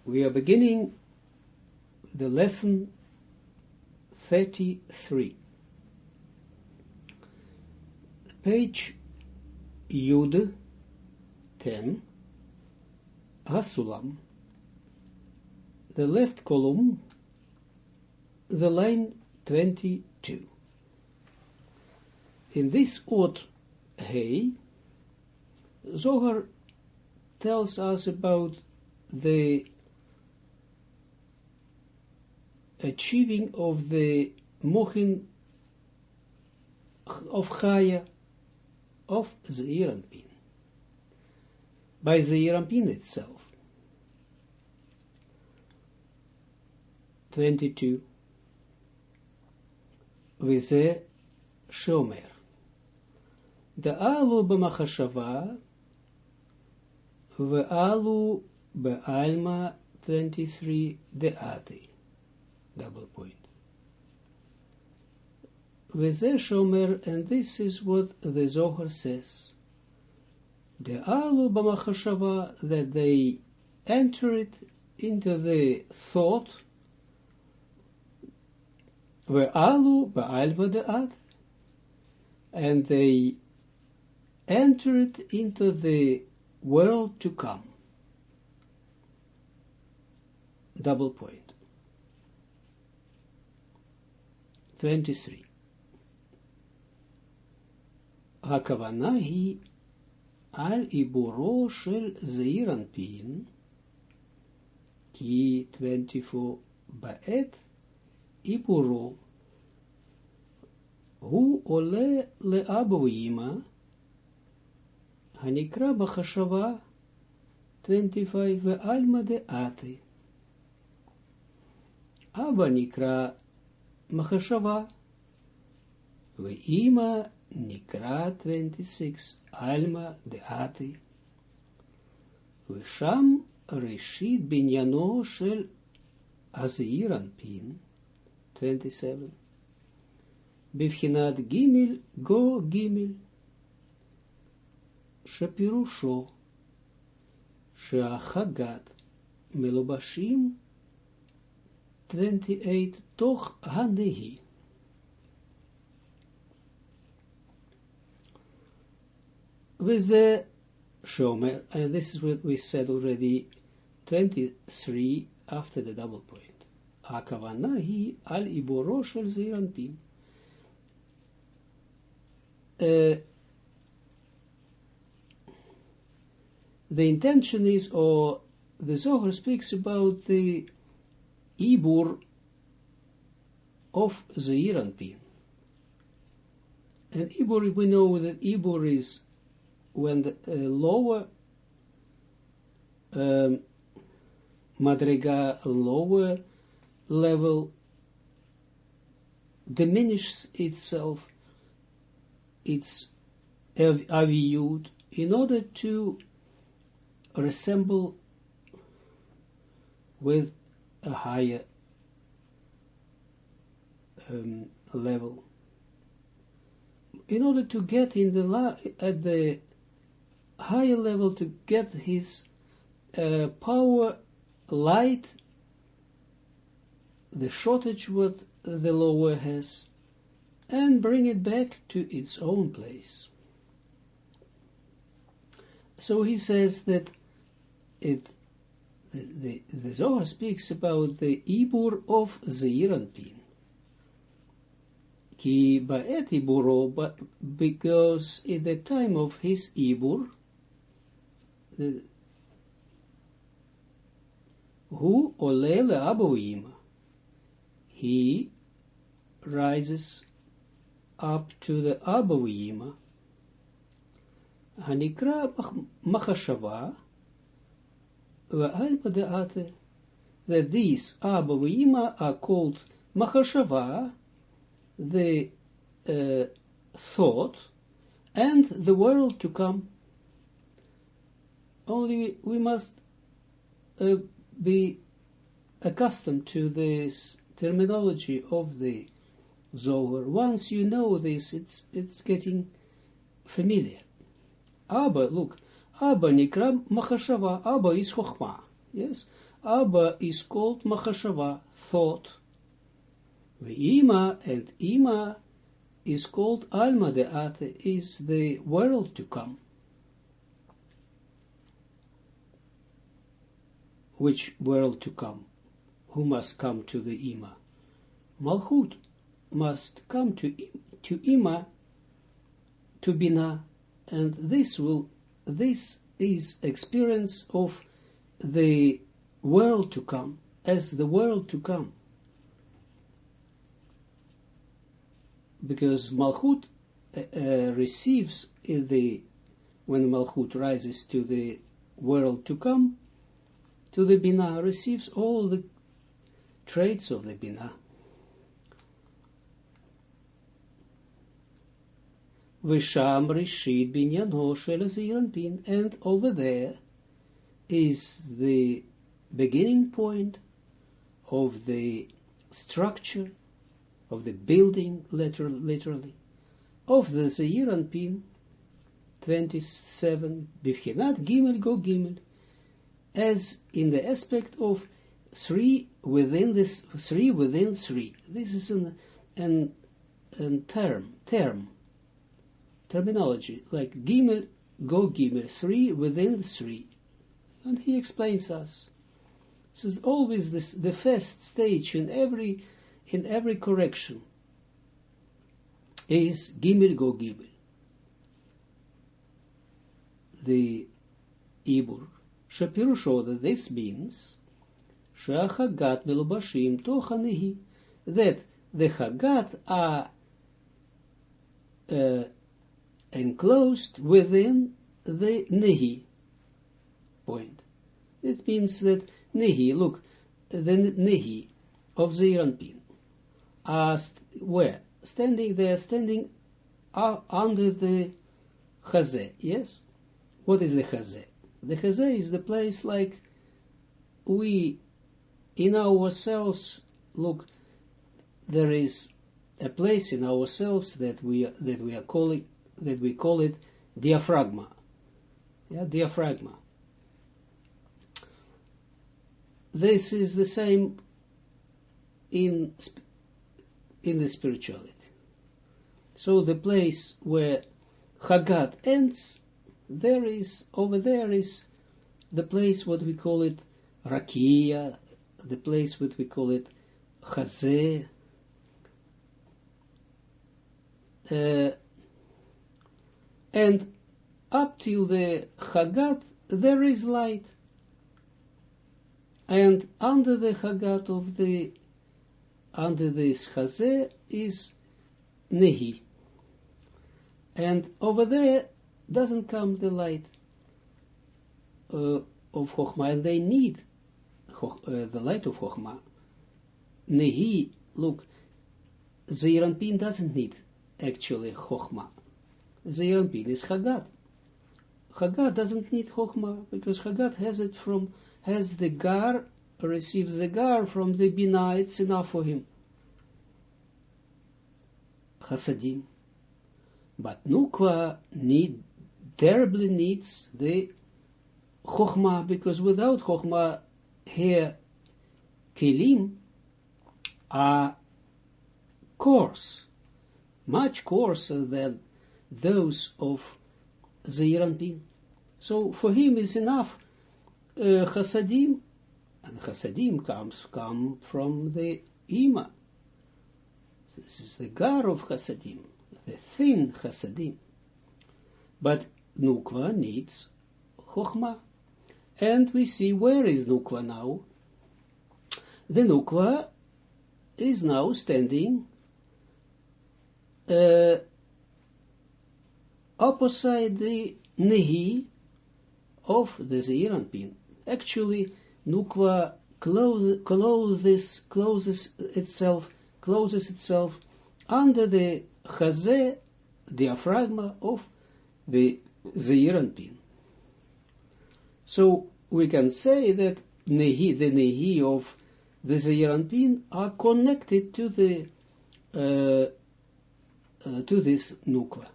We are beginning the lesson 33. Page Yud 10, Hasulam, the left column, the line 22. In this Ot Hey, Zohar tells us about the achieving of the mochin of Chaya of Zeir Anpin by Zeir Anpin itself. 22. Vize Shomer. Da'alu b'machashava ve'alu be'alma 23 de'ati. Double point. Vize Shomer, and this is what the Zohar says. De'alu b'machashava, that they entered into the thought, ve'alu be'alma de'at, and they entered into the world to come. Double point. 23. הכוונה היא על עיבורו של זעיר אנפין, כי 24 בעת עיבורו הוא עולה לאבא ואמא, הנקרא בחשבה 25 ועלמא דעתי. אבא נקרא מחשבה, ואמא נקרא 26 עלמא דעתי. ושם ראשית בניינו של הזעיר אנפין 27. בבחינת ג' גו ג', שפירושו שהחגת מלובשים 28 תוך הנהי. וזה שאומר, and this is what we said already, 23 after the double point. הכוונה היא על עיבורו של זעיר אנפין. The intention is, or the Zohar speaks about the ibur of Zeir Anpin. And ibur, we know that ibur is when the lower madrega, lower level diminishes itself, its aviyud, in order to resemble with a higher level. In order to get in at the higher level, to get his power, light, the shortage what the lower has, and bring it back to its own place. So he says that the Zohar speaks about the ibur of Zeir Anpin. Ki ba'et iburo, but because in the time of his ibur, hu ole le'aba u'ima, he rises up to the Abba u'ima, hanikra machashava ve'alma de'ate, that these Abba u'ima are called machashava, the thought, and the world to come. Only we must be accustomed to this terminology of the Zohar. Once you know this, it's getting familiar. Abba, look, Abba nikra machashava, Abba is chokhmah. Yes, Abba is called machashava, thought. Ima and Ima is called Alma De'ate, is the world to come. Which world to come? Who must come to the Ima? Malchut must come to Ima, to Bina, and this is experience of the world to come, as the world to come. Because Malchut receives when Malchut rises to the world to come, to the Bina, receives all the traits of the Bina. V'sham rishit binyano shel Zeir Anpin, and over there is the beginning point of the structure, of the building, literally, of the Zeir Anpin, 27, Bivchinat Gimel Go Gimel, as in the aspect of three within three. This is an terminology, like Gimel Go Gimel, three within three. And he explains us. This is always the first stage in every correction is Gimel Go Gimel. The Ibur Shapirusho, that this means Shachagat Melubashim Tochanehi, that the Chagat are enclosed within the Nehi point. It means that Nehi, look, the Nehi of Zeir Anpin are standing under the Chazeh, yes? What is the Chazeh? The Chazeh is the place like we, in ourselves, look, there is a place in ourselves that we call it diaphragma. Yeah, diaphragma. This is the same in the spirituality. So the place where Chagat ends, over there is the place what we call it Rakia, the place what we call it Chazeh, and up till the Chagat there is light, and under the Chagat under this Chazeh is Nehi, and over there doesn't come the light of Chokhmah, and they need the light of Chokhmah. Nehi, look, Zeir Anpin doesn't need actually Chokhmah. Zeir Anpin is Chagat. Chagat doesn't need Chokhmah, because Chagat receives the Gar from the Bina, it's enough for him. Chasadim. But Nukva terribly needs the Chokhmah, because without Chokhmah, here, Kelim are coarse, much coarser than those of Zeir Anpin. So for him is enough Chasadim, and Chasadim come from the Ima. This is the Gar of Chasadim, the thin Chasadim. But Nukva needs Chokhmah. And we see, where is Nukva now? The Nukva is now standing opposite the Nehi of the Zeir Anpin. Actually, Nukva closes itself under the Chazeh, diaphragma of the Zeir Anpin. So we can say that the Nehi of the Zeir Anpin are connected to this Nukva.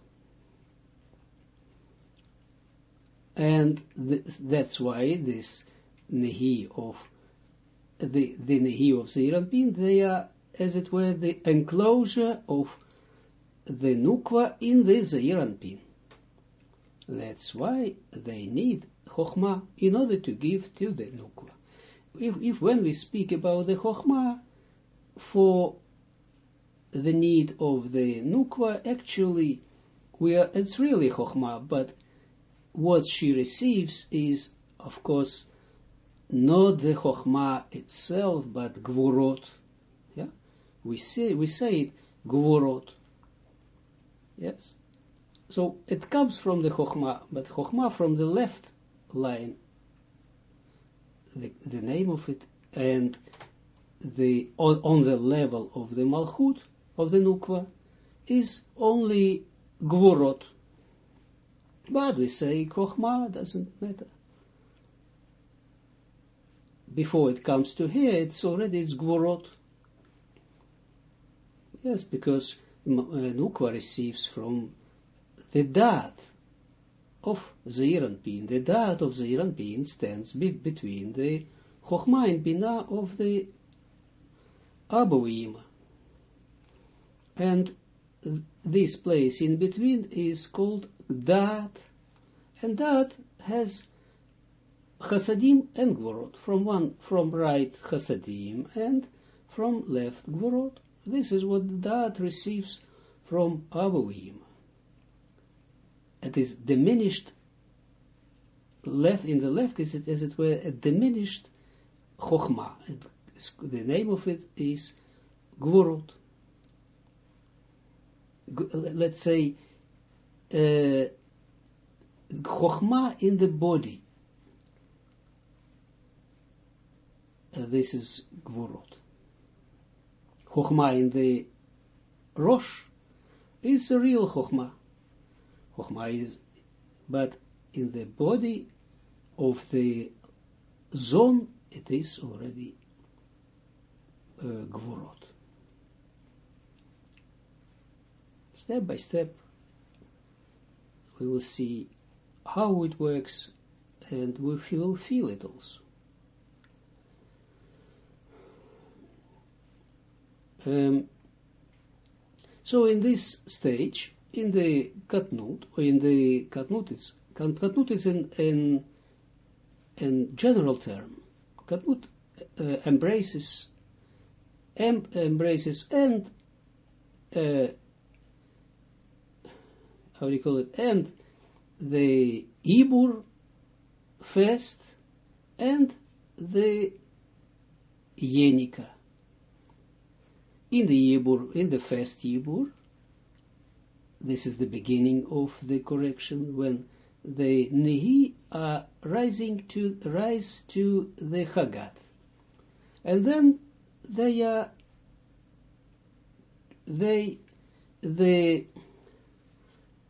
And that's why this Nehi of the Nehi of Zeir Anpin, they are, as it were, the enclosure of the Nukwa in the Zeir Anpin. That's why they need Chokhmah in order to give to the Nukwa. If when we speak about the Chokhmah for the need of the Nukwa, actually, it's really Chokhmah, but what she receives is, of course, not the Chokhmah itself, but Gvorot. Yeah? We say it, Gvorot. Yes? So it comes from the Chokhmah, but Chokhmah from the left line, the name of it, and on the level of the Malchut, of the Nukwa, is only Gvorot. But we say Chokhmah doesn't matter. Before it comes to here, it's Gvorot. Yes, because Nukwa receives from the Da'at of Zeir Anpin. The Da'at of Zeir Anpin stands between the Chokhmah and Binah of the Abouima. And this place in between is called Da'at. And Da'at has Chasadim and Gvorot. From right Chasadim and from left Gvorot. This is what Da'at receives from Abouima. It is diminished left. In the left is it, as it were, a diminished Chokhmah. The name of it is Gvorot. Let's say Chokhmah in the body. This is Gvorot. Chokhmah in the Rosh is a real Chokhmah. Chokhmah is, but in the body of the zone, it is already Gvorot. Step by step, we will see how it works, and we will feel it also. So in this stage, in the Katnut, or in the Katnut is in general term. Katnut embraces and how do you call it? And the Ibur fast and the Yenika. In the fast Ibur, this is the beginning of the correction, when the Nehi are rise to the Chagat. And then the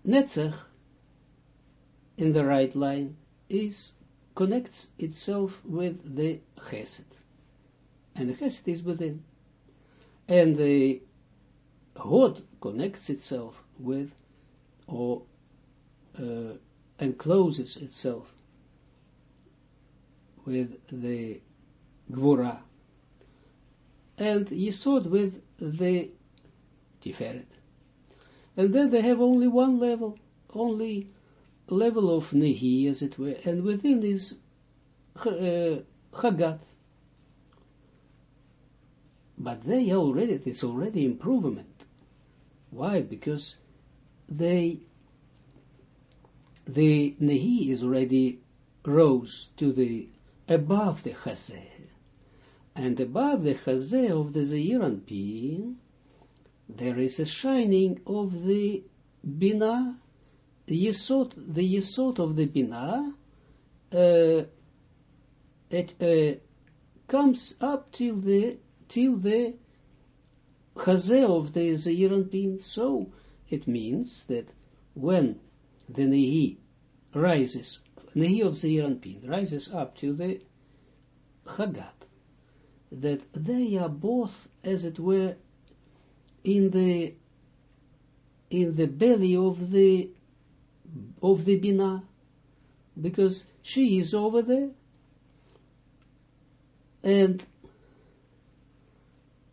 Netzach in the right line connects itself with the Chesed. And the Chesed is within. And the Hod connects itself with, or encloses itself with the Gvura, and Yesod with the Tiferet. And then they have only one level, only level of Nehi, as it were, and within is Chagat. But it's already improvement. Why? Because the Nehi is already rose to the above the Chazeh, and above the Chazeh of the Zeir Anpin, there is a shining of the Binah, the Yesod of the Binah. It comes up till the Chazeh of the Zeir Anpin. So it means that when the Nehi rises, Nehi of Zeir Anpin rises up to the Chagat, that they are both, as it were, in the belly of the Binah, because she is over there, and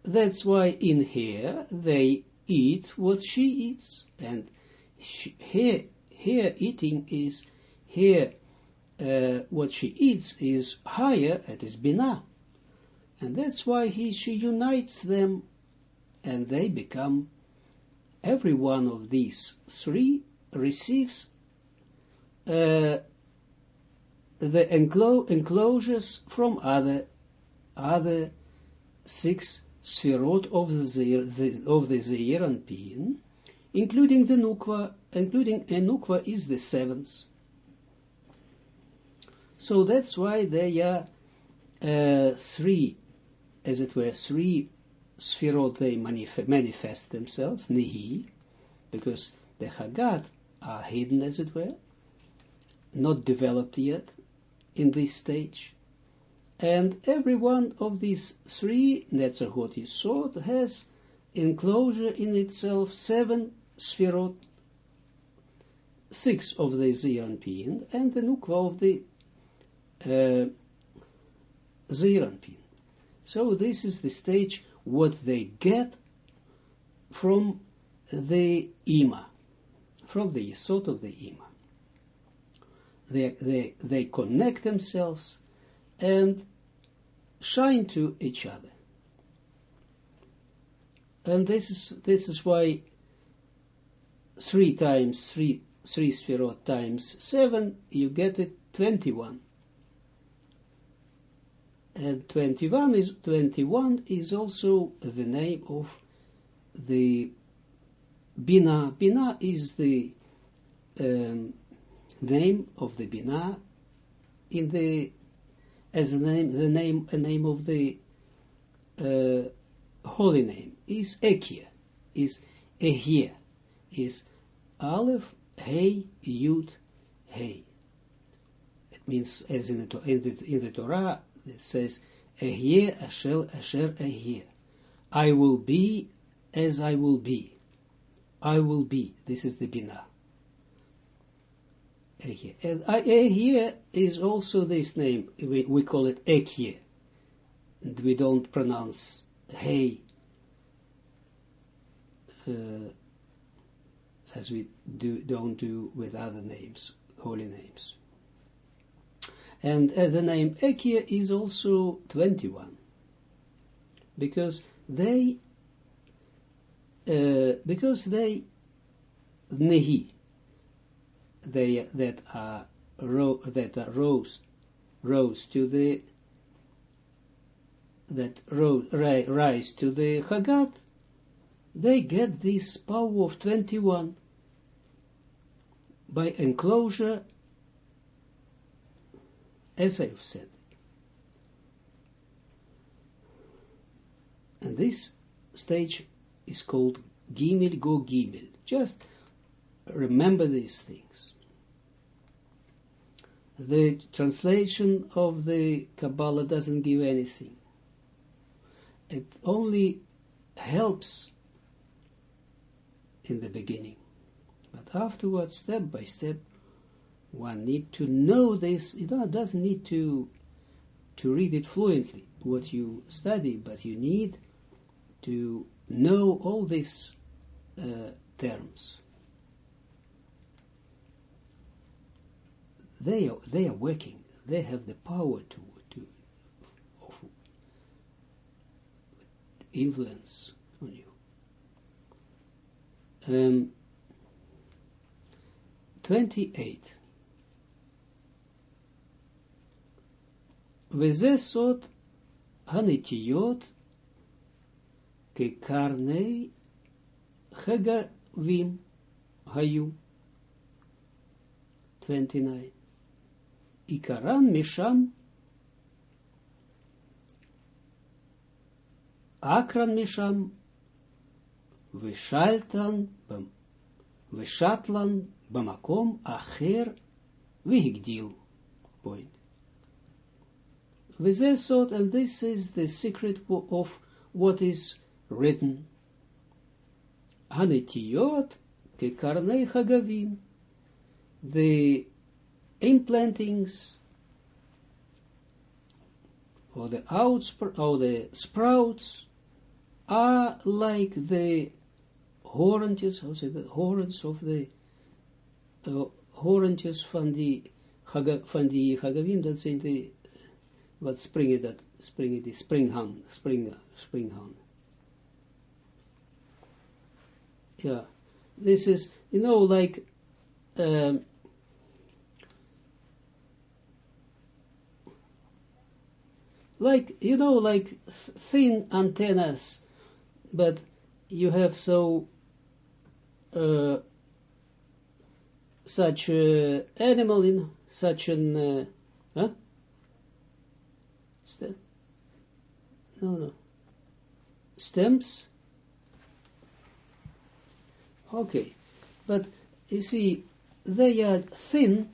that's why in here they eat what she eats, and here eating is here what she eats is higher, it is Binah, and that's why she unites them, and they become, every one of these three receives the enclosures from other six Sfirot of the Zeir Anpin, including the Nukva, including a Nukva is the seventh. So that's why they are three, as it were, three Sfirot, they manifest themselves, Nehi, because the Hagat are hidden, as it were, not developed yet in this stage. And every one of these three, Netzachot Yesod, has enclosure in itself seven Sfirot, six of the Zeir Anpin, and the Nukva of the Zeir Anpin. So this is the stage what they get from the Ima, from the Yesod of the Ima. They connect themselves and shine to each other. And this is why 3 times 3 Sfirot times 7, you get it 21. And 21 is also the name of the Binah. Binah is the name of the Binah in the as a name of the holy name is Ekia, is Ehia, is Aleph, Hey, Yud, Hey. It means, as in the Torah, it says, Ehia Asher Ehia. I will be as I will be. I will be. This is the Binah. Ehia. And Ehia is also this name. We call it Ekia. And we don't pronounce Hey as we don't do with other names, holy names. And the name Ekia is also 21, because they Nehi, that rise to the Hagat, they get this power of 21 by enclosure, as I've said. And this stage is called Gimel Go Gimel. Just remember these things. The translation of the Kabbalah doesn't give anything. It only helps in the beginning. But afterwards, step by step, one need to know this. You doesn't need to read it fluently, what you study, but you need to know all these terms. They are working. They have the power to influence on you. 28. וזה סוד הנטיות כקרני חגבים היו. 29. עיקרן משם, אקרן משם, ושתלן במקום אחר והגדיל. Point. וזה סוד, and this is the secret of what is written. הנטיות כקרני חגבים. The implantings or the sprouts are like the horentjes, how say the horens of the horentjes van die Hagavim, dat zijn de, wat springen die springhaan. Yeah, this is, like, like thin antennas, but you have such animal in such an stems. Okay, but you see, they are thin.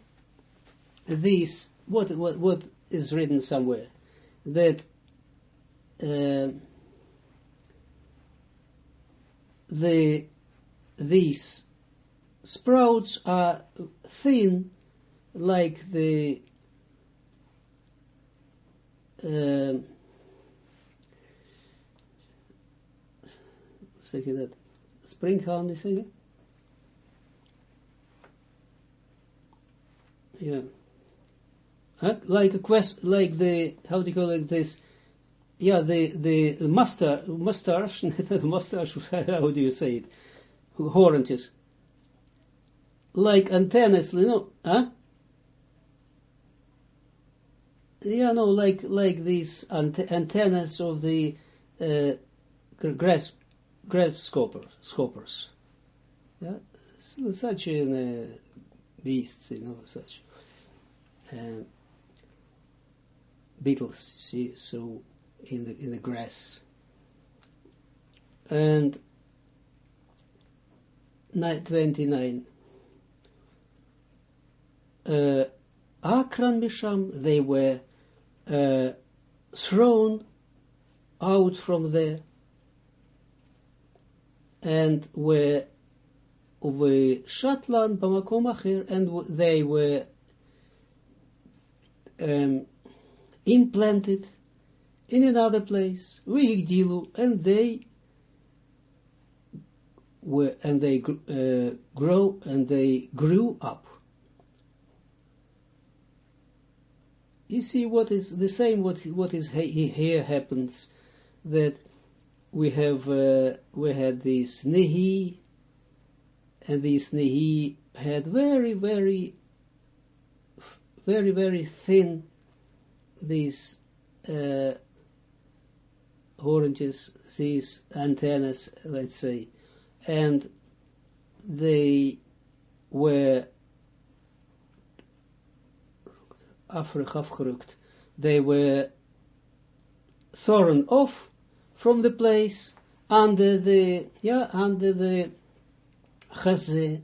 These what is written somewhere that these sprouts are thin, like the zeg je dat? Springhaan is zeggen? Yeah. Like a quest, like the, how do you call it, this? Yeah, the mustache, how do you say it? Horns. Like antennas, huh? Yeah, no, like these antennas of the grasshoppers. Yeah, such beasts, such beetles. See, so in the grass. And 29. Akran Misham, they were thrown out from there, and were Shatlan Bamakom Acher, and they were implanted in another place. Vihigdilu, and they were, and they grew up. You see what is the same, what is here happens, that we had this Nehi, and this Nehi had very, very, very, very thin, these oranges, these antennas, let's say, and they were they were thrown off from the place under the chazeh,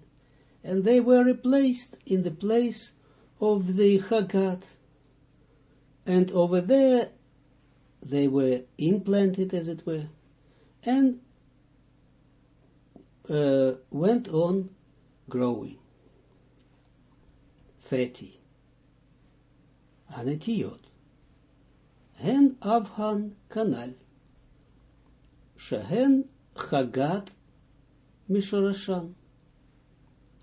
and they were replaced in the place of the Chagat, and over there they were implanted, as it were, and went on growing. 30. Anetiyot. Hen Avhan Kanal. Shehen Chagat Mishorashan.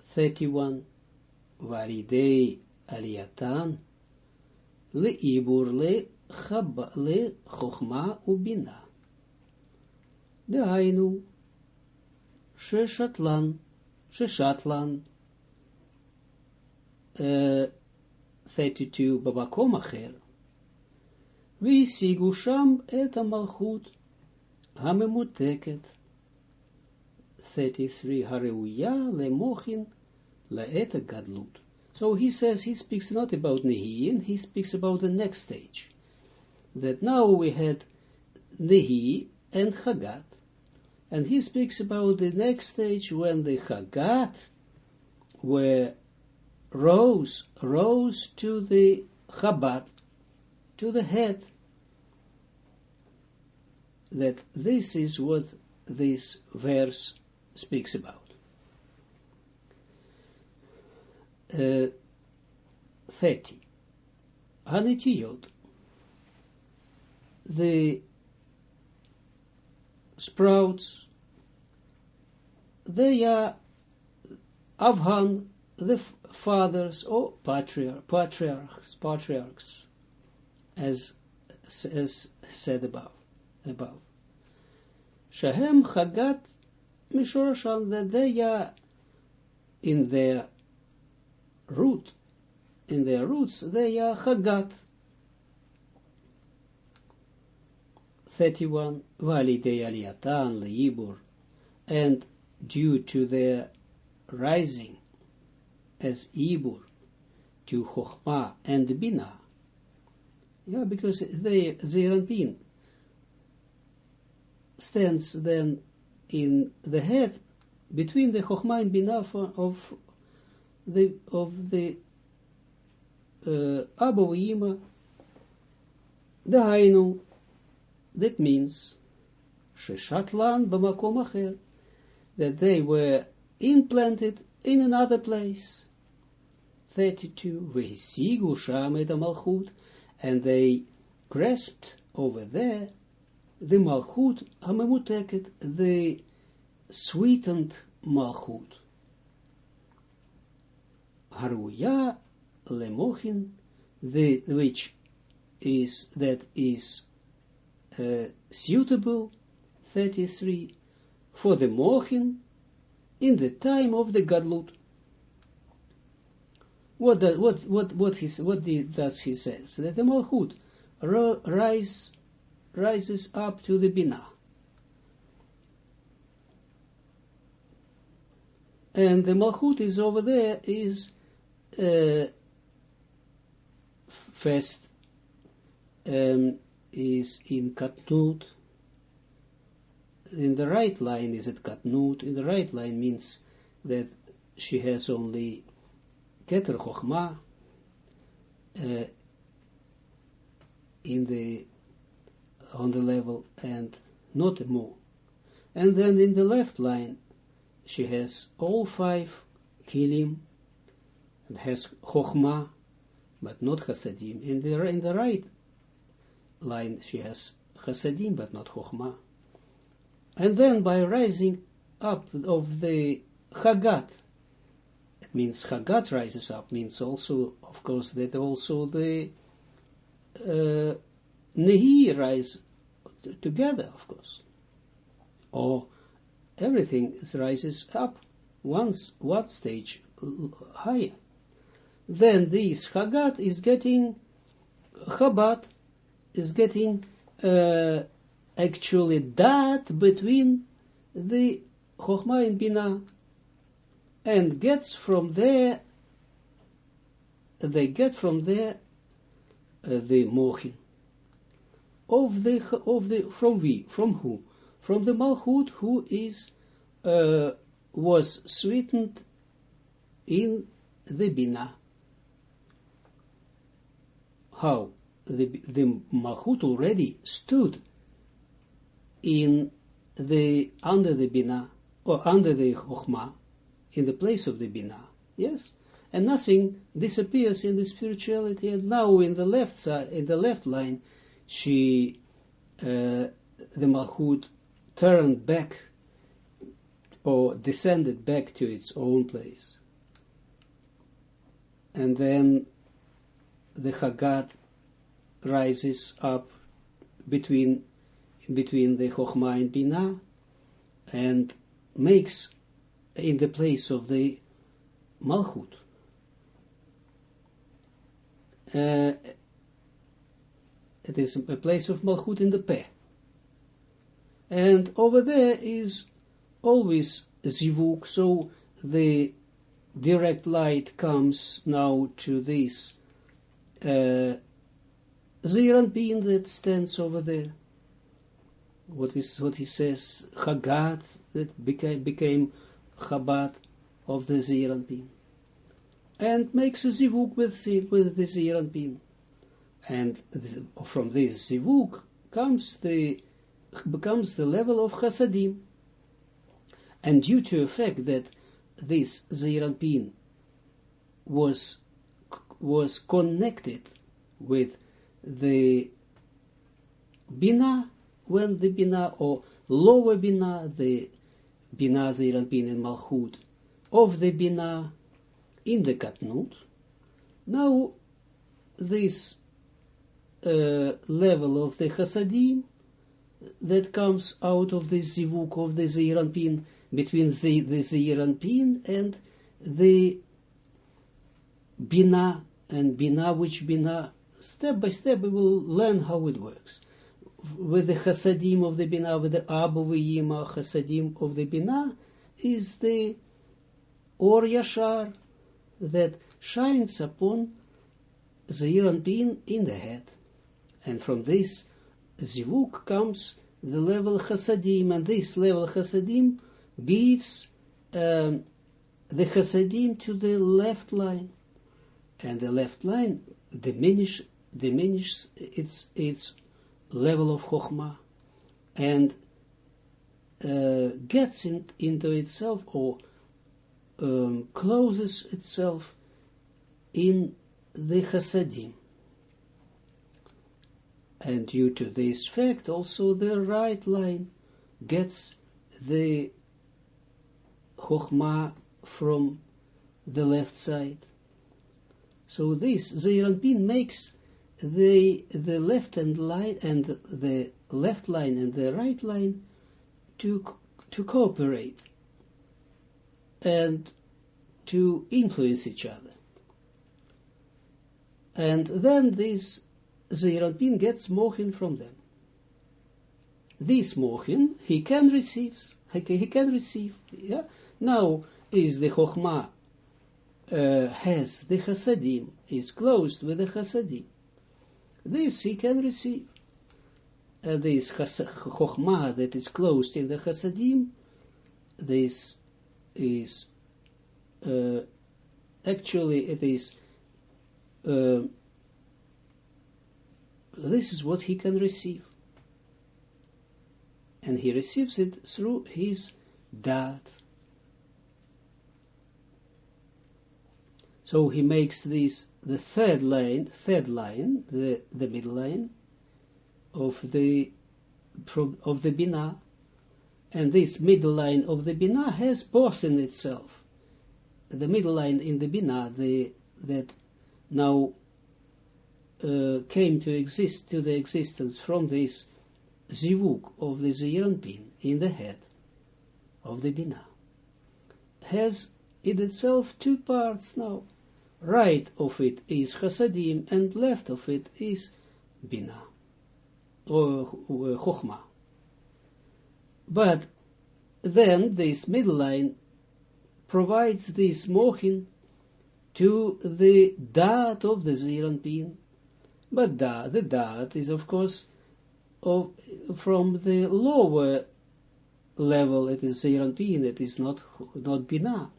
31. Varidei Aliyatan. Leibur le Chochma Ubina. Dehainu. Sheshatlan. 32 Babakom Acher. Visigu Sham et Malchut Hamemuteket. 33 Hareuya Lemochin Laet Gadlut. So he says, he speaks not about Nehi, he speaks about the next stage. That now we had Nehi and Chagat, and he speaks about the next stage when the Chagat were rose to the Chabad, to the head. That this is what this verse speaks about. 30. Hanetiyot. The sprouts, they are Avhan, the fathers, or patriarchs, as said above. Shahem Chagat Mishorashan, that they are in their roots, they are Chagat. 31. Validei aliyatan leibur, and due to their rising as ibur to Chochmah and Bina. Yeah, because the Zeranpin stands then in the head between the Chochmah and Bina of the Abba Ima, the Hainu. That means Sheshatlan b'makom acher, that they were implanted in another place. 32. V'hisigu sham et malchut, and they grasped over there the malchut hamemuteket, the sweetened malchut. Haruya lemochin, which is suitable. 33. For the mochin in the time of the gadlut. What does he say? So that the malchut rises up to the bina, and the malchut is over there, is first is in katnut. In the right line is it katnut. In the right line means that she has only keter chochma on the level, and not more. And then in the left line she has all 5 kilim and has chochma but not chasadim. In the right line she has chasadim but not chochma. And then by rising up of the Chagat, it means Chagat rises up, means also, of course, that also the Nehi rise together, of course. Or everything rises up one stage higher. Then this Chagat is getting, Chabat is getting actually that between the Chochmah and Bina, and gets from there, they get from there the mochin from who? From the Malchut, who is was sweetened in the Bina. How? The Malchut already stood in the under the Bina, or under the Chochmah, in the place of the Bina, yes, and nothing disappears in the spirituality. And now in the left side, in the left line, the Malchut turned back or descended back to its own place, and then the Chagat rises up between the Chochmah and Bina, and makes in the place of the Malchut. It is a place of Malchut in the Peh. And over there is always Zivuk, so the direct light comes now to this Zeranpin that stands over there. What he says, Chagat, that became Chabad of the Zeranpin, and makes a Zivuk with the Zeranpin. And from this Zivuk becomes the level of Chasadim. And due to the fact that this Zeranpin was connected with the Bina, when the Bina, or lower Binah, the Binah Zeranpin and Malchut of the Binah in the Katnut. Now, this level of the Chasadim that comes out of the Zivuk of the Zeranpin, between the Zeranpin and the Binah, and Binah, which Binah, step by step, we will learn how it works. With the Chasadim of the Binah, with the Abba V'Yima Chasadim of the Binah, is the Or Yashar that shines upon Zeranpin in the head. And from this Zivuk comes the level Chasadim, and this level Chasadim gives the Chasadim to the left line, and the left line diminishes its level of Chokhmah, and gets into itself, or closes itself in the Chasadim. And due to this fact, also the right line gets the Chokhmah from the left side. So this Zeranpin makes the left hand line and the left line and the right line to cooperate and to influence each other. And then this Zeranpin gets mochin from them. This mochin he can receive. Yeah? Now is the Chokhmah has the Chasadim, is closed with the Chasadim. This he can receive. This Chokhmah that is closed in the Chasadim, this is actually it is this is what he can receive, and he receives it through his dat. So he makes this the third line, the middle line of the Binah, and this middle line of the Binah has both in itself. The middle line in the Binah, that now came to the existence from this Zivuk of the Zeranpin in the head of the Binah, has in itself two parts now. Right of it is Chasadim, and left of it is Binah, or Chokhmah. But then this middle line provides this mochin to the dat of the Zeranpin. But the dat is, of course, from the lower level. It is Zeranpin, it is not Binah.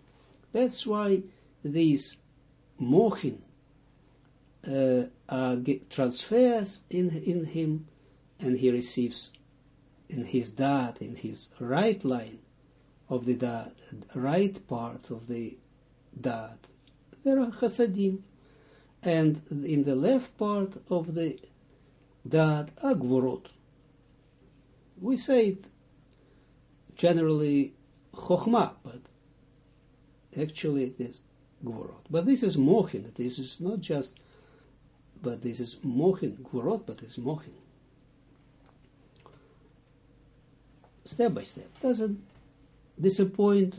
That's why these mochin transfers in him, and he receives in his dat, in his right line of the dat, right part of the dat, there are Chasadim, and in the left part of the dat are Gvorot. We say it generally Chokhmah, but actually it is Gvorot. But this is mochin. This is not just, but this is mochin, Gvorot, but it's mochin. Step by step. Doesn't disappoint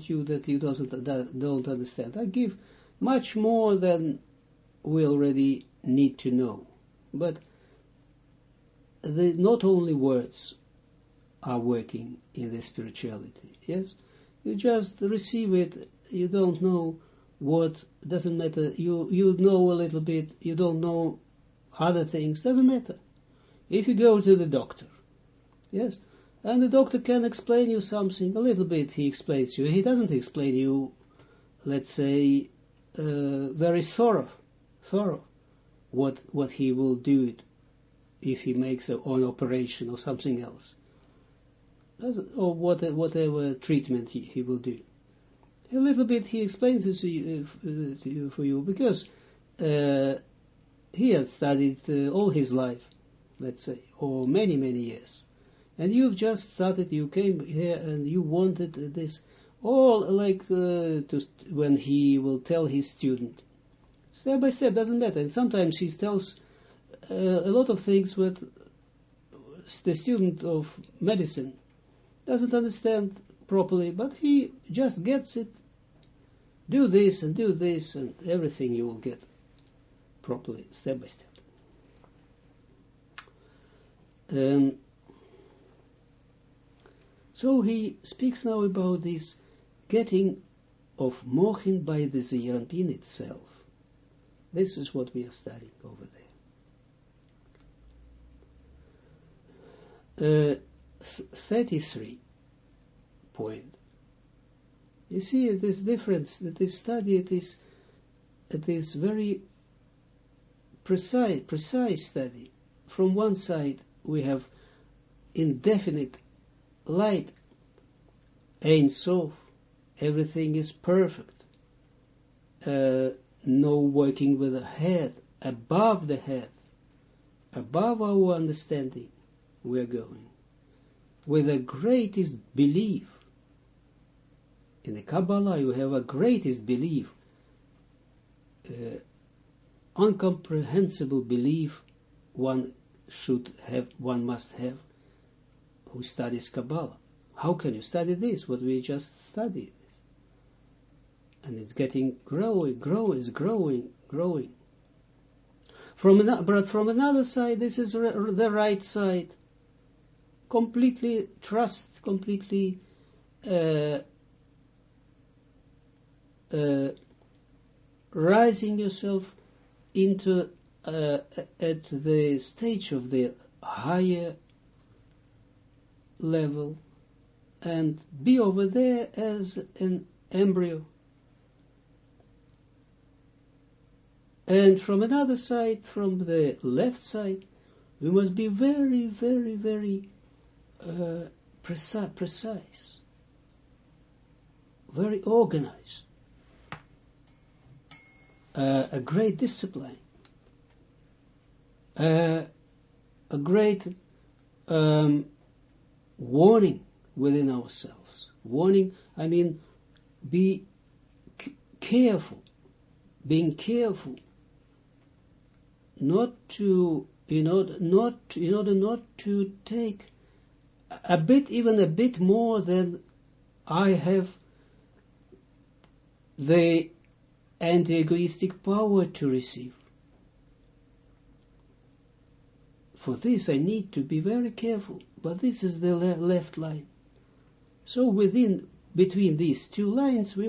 you that you don't understand. I give much more than we already need to know. But not only words are working in the spirituality. Yes? You just receive it. You don't know what, doesn't matter. You know a little bit. You don't know other things. Doesn't matter. If you go to the doctor, yes, and the doctor can explain you something a little bit. He explains you. He doesn't explain you, let's say, very thorough what he will do if he makes an operation or something else, or whatever treatment he will do. A little bit he explains this for you because he has studied all his life, let's say, or many years. And you've just started, you came here and you wanted this, all like when he will tell his student, step by step, doesn't matter. And sometimes he tells a lot of things what the student of medicine doesn't understand properly, but he just gets it. Do this, and everything you will get properly, step by step. So he speaks now about this getting of mochin by the Zeranpin itself. This is what we are studying over there. 33 point. You see this difference, that this study, it is very precise study. From one side we have indefinite light, Ein Sof, everything is perfect, no working with the head, above the head, above our understanding, we are going, with the greatest belief. In the Kabbalah you have a greatest belief, incomprehensible belief one must have who studies Kabbalah. How can you study this, what we just studied? And it's getting growing. But from another side, this is the right side. Completely trust, completely rising yourself into at the stage of the higher level, and be over there as an embryo. And from another side, from the left side, we must be very, very, very precise, very organized, a great discipline, a great warning within ourselves. Warning, I mean, be careful, being careful, in order not to take even a bit more than I have the anti-egoistic power to receive. For this I need to be very careful, but this is the left line. So between these two lines we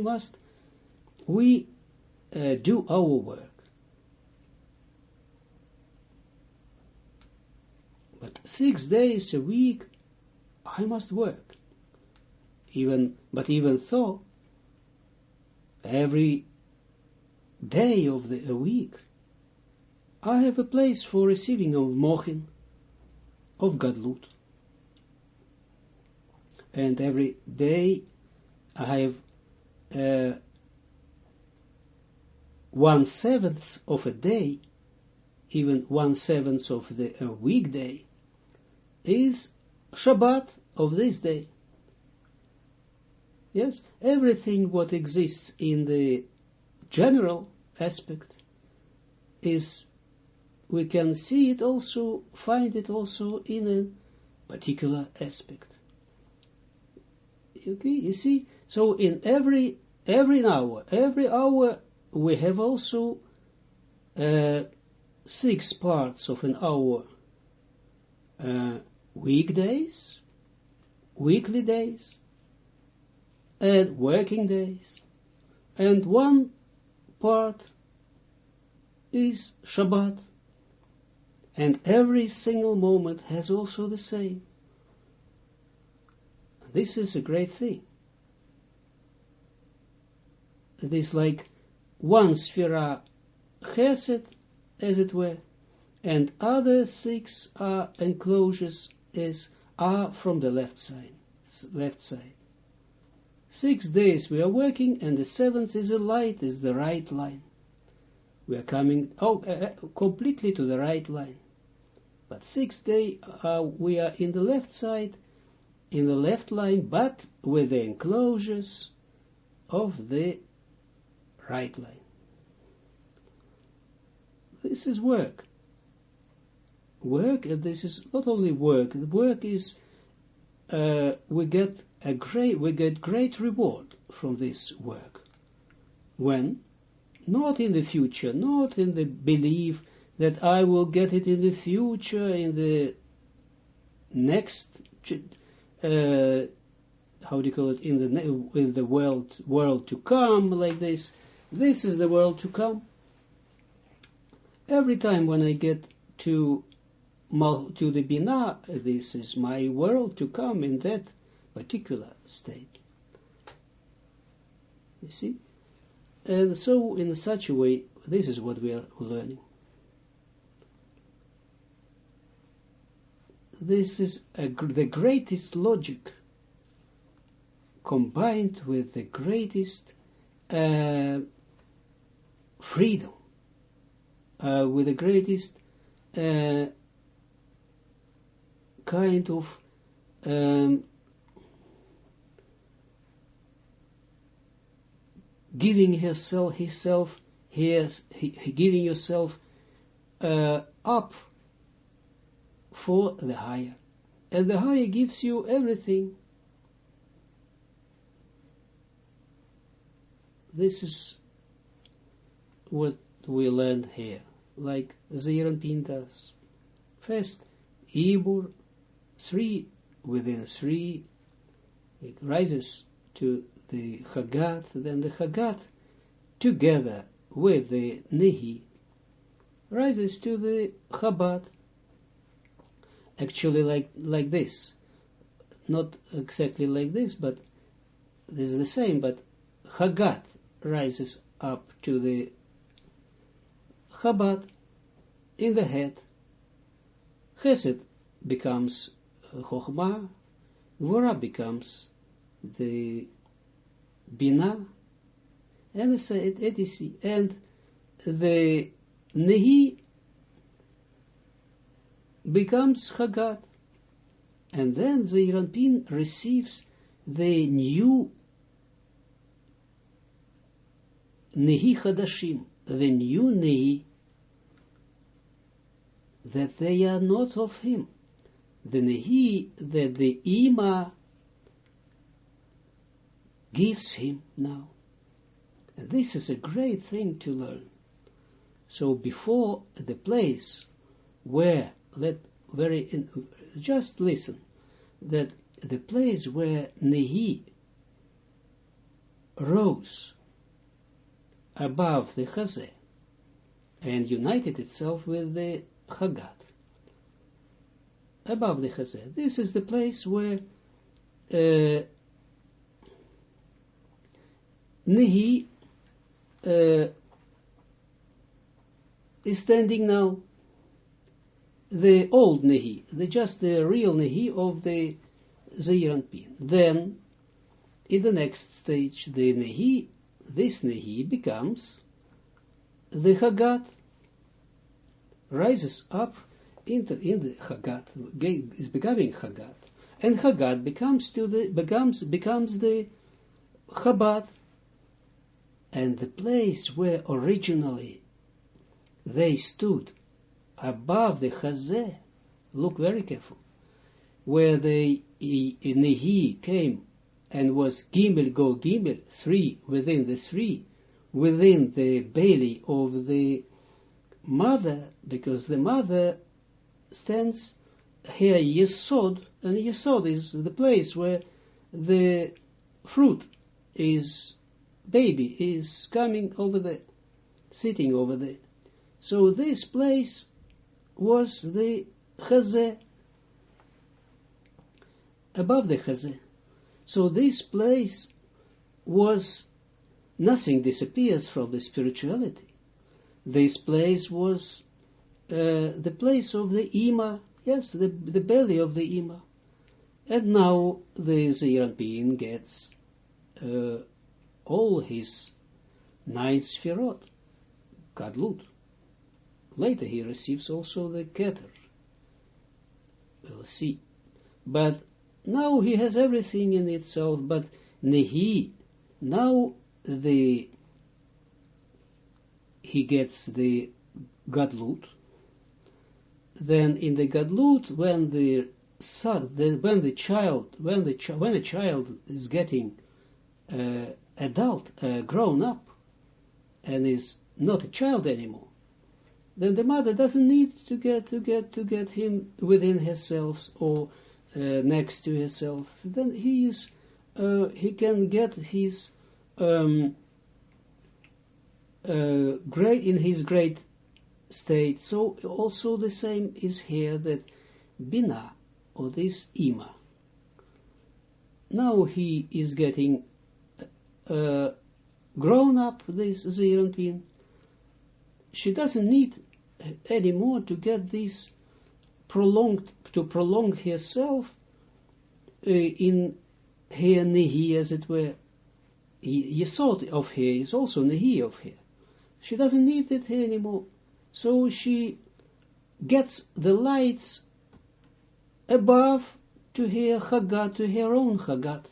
do our work. But 6 days a week I must work. Even though every day of a week I have a place for receiving of mochin, of gadlut. And every day I have 1/7 of a day, even 1/7 of the weekday, is Shabbat of this day. Yes, everything what exists in the general aspect is, we can see it also, find it also in a particular aspect. Okay, you see, so in every hour we have also 6 parts of an hour, weekdays, weekly days, and working days, and 1 part is Shabbat, and every single moment has also the same. This is a great thing. It is like 1 sphera chesed, as it were, and other 6 enclosures are from the left side. 6 days we are working, and the 7th is a light, is the right line. We are coming completely to the right line. But 6th day, we are in the left side, in the left line, but with the enclosures of the right line. This is work. Work, and this is not only work. The work is we get great reward from this work. When? Not in the future, not in the belief that I will get it in the future, in the next, how do you call it, in the world to come, like this. This is the world to come. Every time when I get to the Binah, this is my world to come in that particular state. You see? And so, in such a way, this is what we are learning. This is the greatest logic combined with the greatest freedom, with the greatest kind of giving giving yourself up for the higher, and the higher gives you everything. This is what we learned here, like Zohar does. First, Ibur, 3 within 3, it rises to the Hagat, then the Hagat, together with the Nehi, rises to the Chabad. Actually, like this, not exactly like this, but this is the same. But Hagat rises up to the Chabad in the head. Chesed becomes Chochmah, Gvura becomes the Binah, and etc. And the Nehi becomes Hagat, and then the Iranpin receives the new Nehi Hadashim, the new Nehi, that they are not of him, the Nehi that the Ima gives him now. And this is a great thing to learn. So before the place where, just listen, that the place where Nehi rose above the Chazeh and united itself with the Hagat, above the Chazeh, this is the place where Nehi is standing now, the old Nehi, just the real Nehi of the Zohar Anpin. Then, in the next stage, the Nehi, this Nehi becomes the Hagat, rises up in the Hagat, is becoming Hagat, and Hagat becomes the Chabad, and the place where originally they stood above the Chazeh, look very careful, where the Nehi came and was Gimel Go Gimel, 3 within the 3, within the belly of the mother, because the mother stands here Yesod, and Yesod is the place where the fruit is, baby is coming over there, sitting over there. So this place was the Chazeh, above the Chazeh. So this place was, nothing disappears from the spirituality. This place was the place of the Ima, yes, the belly of the Ima. And now the Zohar Anpin gets all his 9 Sfirot, Gadlut. Later he receives also the Keter, we'll see. But now he has everything in itself, but Nehi, now he gets the Gadlut. Then in the Gadlut, when a child is getting adult, grown up, and is not a child anymore, then the mother doesn't need to get him within herself or next to herself. Then he can get his great in his great state. So also the same is here, that Bina, or this Ima, now he is getting grown up, this Zeranpin. She doesn't need anymore to get this prolong herself in her Nehi, as it were. Yesod of her is also Nehi of her. She doesn't need it anymore. So she gets the lights above to her Chagat, to her own Chagat.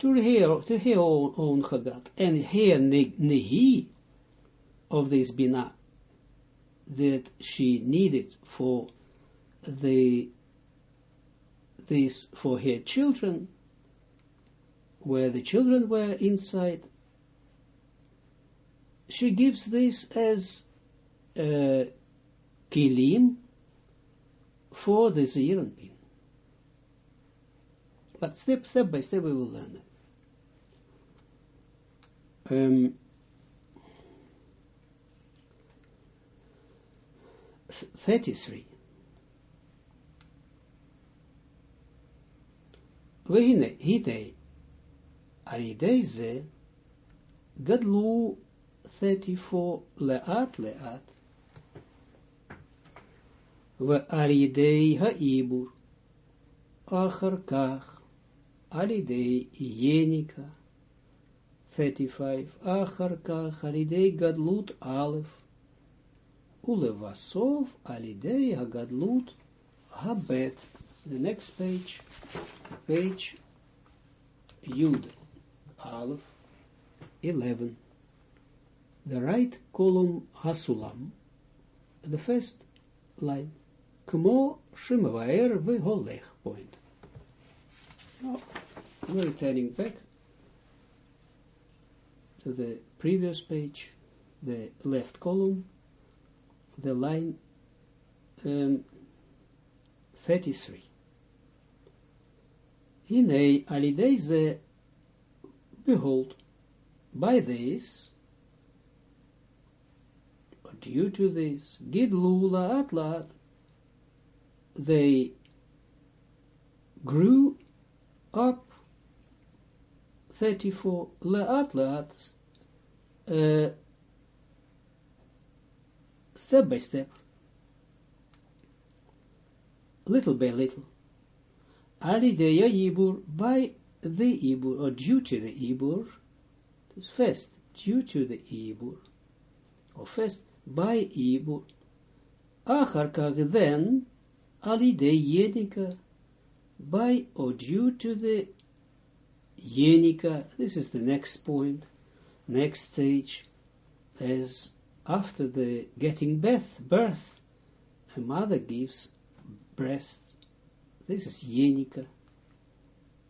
To her own Chagat. And her Nehi of this Bina that she needed for for her children, where the children were inside, she gives this as kilim for the Zeranpin. But step by step we will learn it. 33. והנה, על ידי זה גדלו 34 לאט לאט, ועל ידי העיבור, אחר כך על ידי יניקה, 35, אחר כך על ידי גדלות א', ולבסוף על ידי הגדלות הב'. The next page, page Yud, Aleph, 11. The right column Hasulam, the first line, Kmo Shemavaer Veholech, point. Now, we're returning back to the previous page, the left column, the line 33. Hine alidei behold, by this, or due to this, gidlu la'at la'at, they grew up 34 la'at la'at, step by step, little by little. Alideya Ibur, by the Ibur, or due to the Ibur, first, due to the Ibur, or first, by Ibur, Acharkag, then, Alidei Yenika, by or due to the Yenika. This is the next point, next stage, as after the getting birth, a mother gives breast. This is Yenika.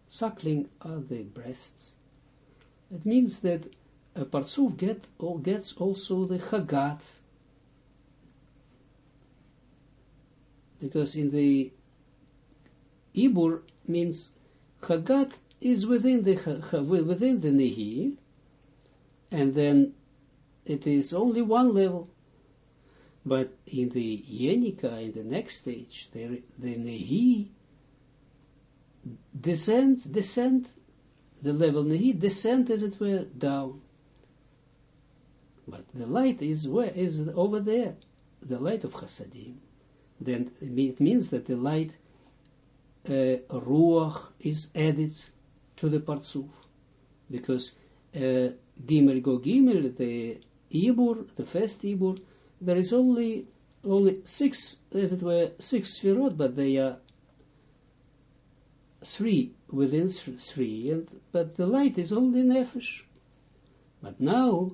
Suckling are the breasts. It means that a Partsuf gets also the Chagat. Because in the Ibur means Chagat is within the Nehi, and then it is only one level. But in the Yenika, in the next stage, the Nehi descend, the level Nehi descend, as it were, down. But the light is over there, the light of Chasadim. Then it means that the light Ruach is added to the Partsuf, because Gimel Go Gimel, the Ibur, the first Ibur, there is only only six, as it were, six sfirot, but they are three within three, but the light is only nefesh. But now,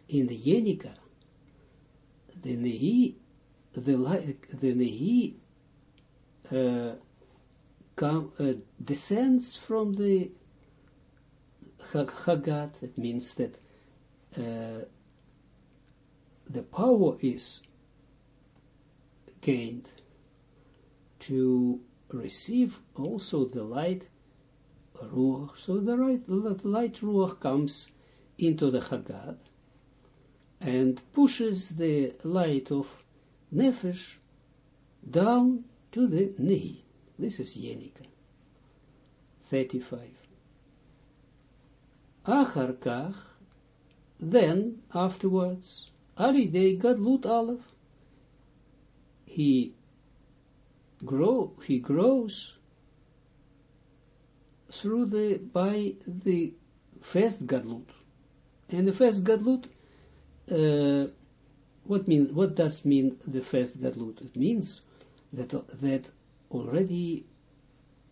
in the Yenika, the Nehi, descends from the Hagat. It means that the power is gained to receive also the light Ruach. So the light Ruach comes into the Hagat and pushes the light of Nefesh down to the Nehi. This is Yenika. 35. Achar kach, then, afterwards, Alidei Gadlut Aleph, he grows through by the first Gadlut. And the first Gadlut, what does mean the first Gadlut? It means that already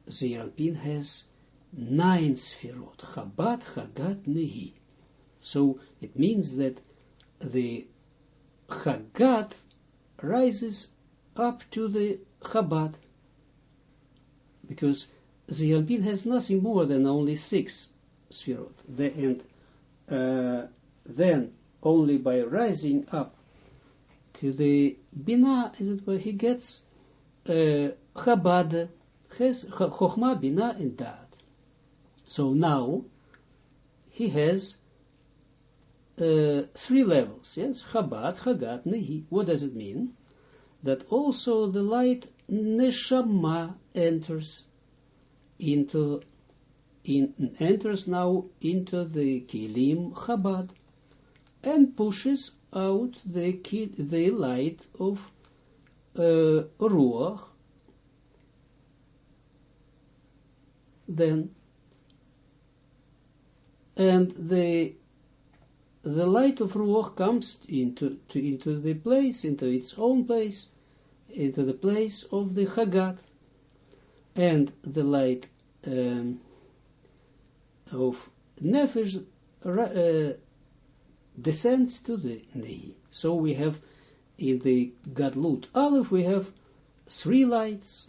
Zeranpin has 9 Sfirot, Chabad, Chagat, Nehi. So it means that the Chagat rises up to the Chabad, because Zeranpin has nothing more than only 6 Sfirot. Then only by rising up to the Bina, as it were, he gets Chabad, has Chochma, Bina, and Da'at. So now he has 3 levels, yes? Chabad, Chagat, Nehi. What does it mean? That also the light Neshama enters now into the Kilim Chabad and pushes out the light of Ruach. Then, and the light of Ruach comes into the place, into its own place, into the place of the Hagat, and the light of Nefesh descends to the Nehi. So we have in the Gadlut Aleph, we have 3 lights,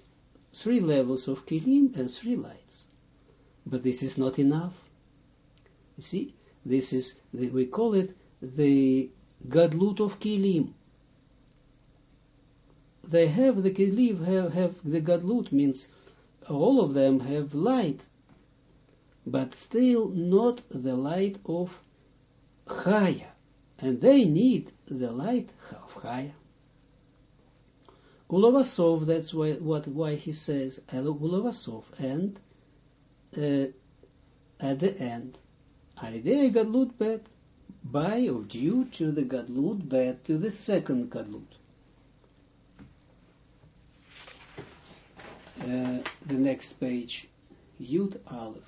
3 levels of Kilim and 3 lights. But this is not enough. You see, this is, we call it the Gadlut of Kilim. They have the Kilim, have the Gadlut, means all of them have light, but still not the light of Chaya, and they need the light of Chaya. Ulavasov, that's why he says Ulavasov, and at the end, Alidei Gadlut Bet, by or due to the Gadlut Bet, to the second Gadlut. The next page, Yud Aleph,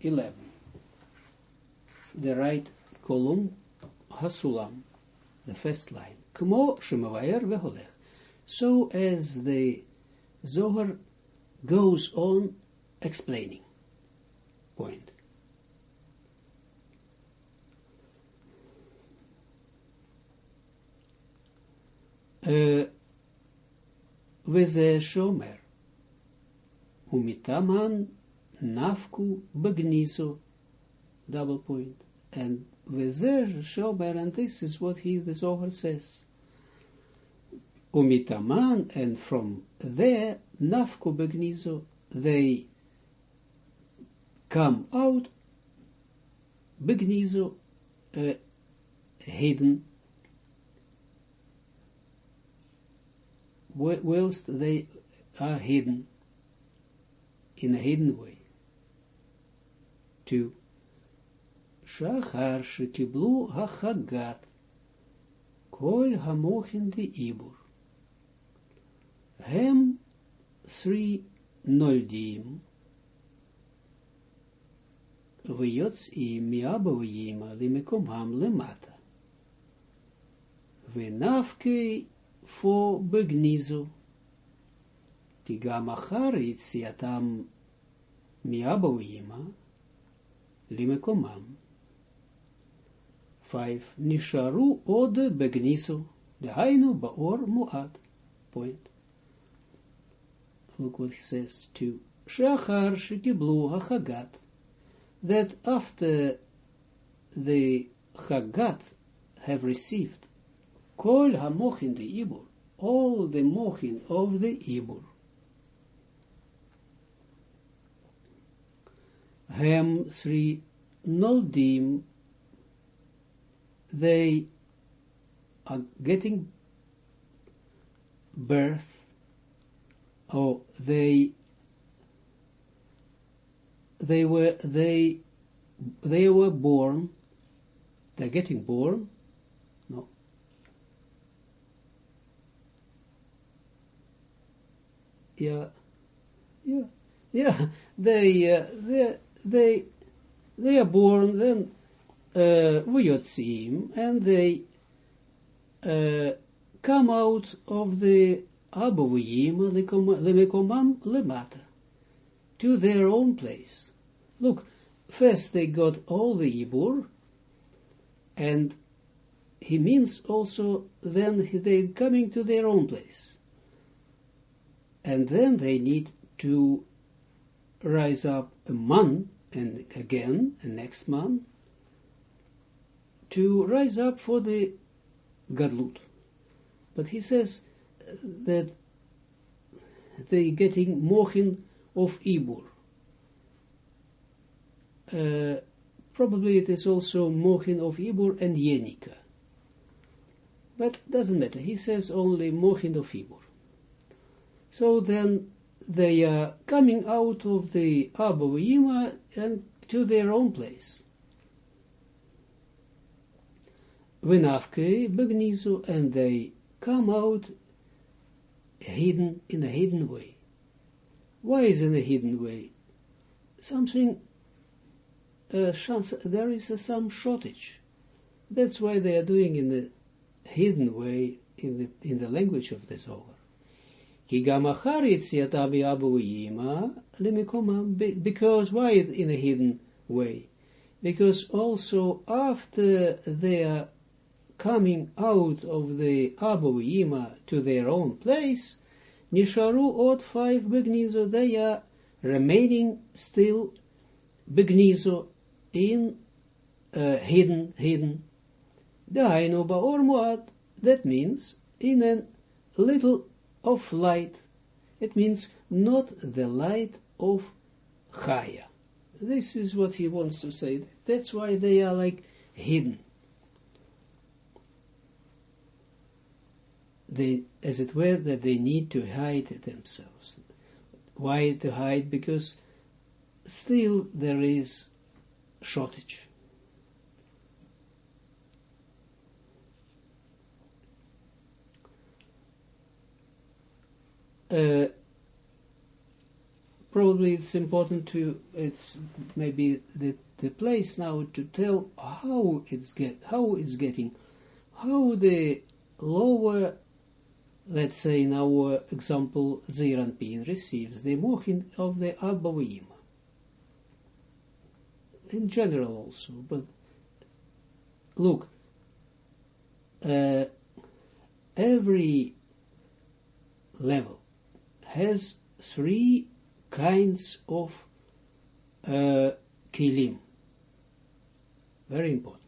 11. The right column, Hasulam, the first line. Kmo Shemavayer Veholech. So as the Zohar goes on explaining. Point. Veze Shomer. Umitaman Nafku Bagnizo, double point, and Vezer Shomer, and this is what the Zohar says. Umitaman, and from there, Nafku Bagnizo, they come out, Bagnizo, hidden, whilst they are hidden, in a hidden way. 2. Shachar shekiblu hachagat kol hamochin de ibur hem 3 noldim v'yotz'im mi'abavayim limekomham lemata Venafke for begnizo. Tigam achar yitziatam mi'aba u'ima limekomam. 5. Nisharu ode begnizo. Dehainu baor mu'at. Point. Look what he says. 2. Sheachar shekiblu hachagat. That after the Chagat have received Kol hamochin the Ibur, all the mochin of the Ibur. Hem 3 noldim, they are getting birth, or they were born. They're getting born. No. Yeah. They are born. Then Vuyotzim, and they come out of the Abovim lemekomam lemata, to their own place. Look, first they got all the Ibur, and he means also then they're coming to their own place. And then they need to rise up a man, and again, a next man, to rise up for the Gadlut. But he says that they getting mochin of Ibur. Probably it is also mochin of Ibur and Yenika. But doesn't matter. He says only mochin of Ibur. So then they are coming out of the Abovima and to their own place. Venafke begnizu, and they come out hidden, in a hidden way. Why is in a hidden way? Something, there is some shortage. That's why they are doing in the hidden way, in the language of the Zohar. Because why in a hidden way? Because also after they are coming out of the Abovima to their own place, Nisharu od 5 begnizo, they are remaining still begnizo in hidden. Dainu baor muad, that means in a little of light. It means not the light of Chaya. This is what he wants to say. That's why they are like hidden. They, as it were, that they need to hide themselves. Why to hide? Because still there is shortage. Probably it's important to, it's maybe the place now to tell how it's getting, how the lower, let's say in our example, Zeranpin receives the mochin of the Abovim. In general also, but look, every level has 3 kinds of kilim. Very important.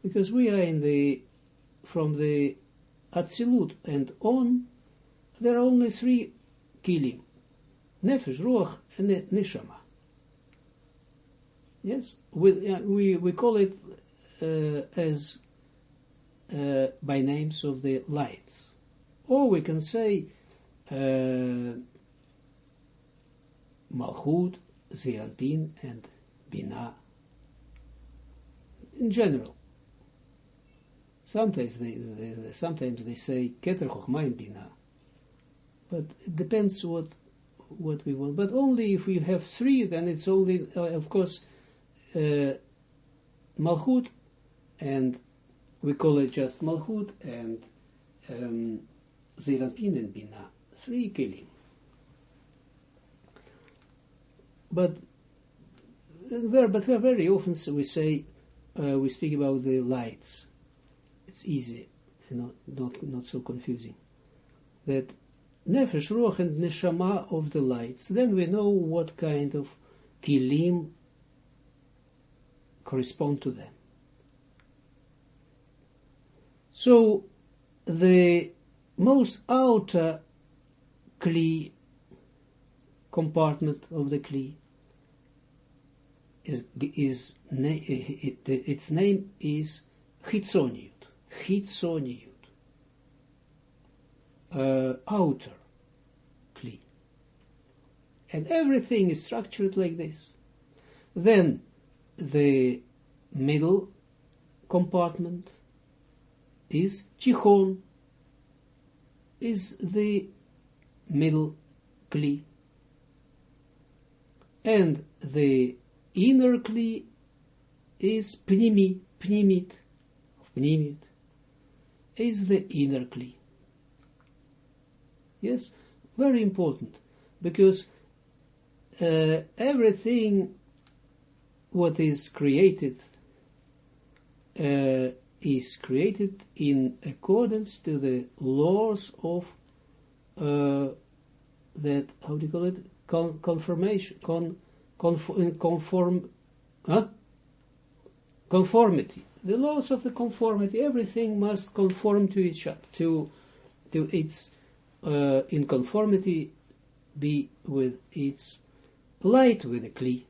Because we are from the Atzilut and on, there are only 3 kilim. Nefesh, Ruach, and Neshama. Yes, we call it as by names of the lights. Or we can say Malchut, Zeranpin, and Binah. In general. Sometimes they say Keter Chochma and Binah. But it depends what we want. But only if we have 3, then it's only, of course, Malchut and we call it just Malchut and Zeir Anpin and Bina, 3 kelim. But very often we say, we speak about the lights. It's easy and not so confusing. That Nefesh, Ruach, and Neshama of the lights. Then we know what kind of kelim correspond to them. So the most outer kli compartment of the kli its name is Chitzoniut, outer kli, and everything is structured like this. Then the middle compartment is Tichon, is the middle kli, and the inner kli is Pnimit, is the inner kli. Yes, very important, because everything what is created in accordance to the laws of that, how do you call it, conformity. The laws of the conformity, everything must conform to each other, to its, in conformity, be with its light, with the kli.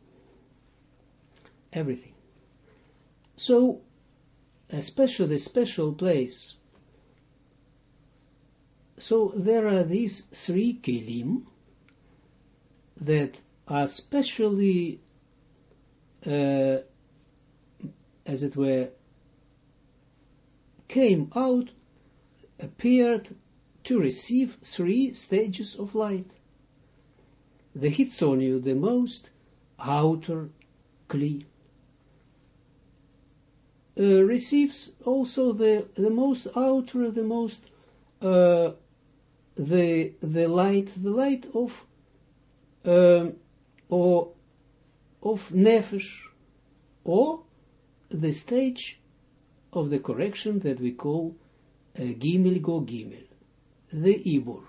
Everything. So, especially the special place. So there are these 3 kelim that are specially, as it were, came out, appeared to receive 3 stages of light. The Hitzoniu, the most outer kli, receives also the most outer, the most the light of nefesh, or the stage of the correction that we call Gimel Go Gimel, the Ibur.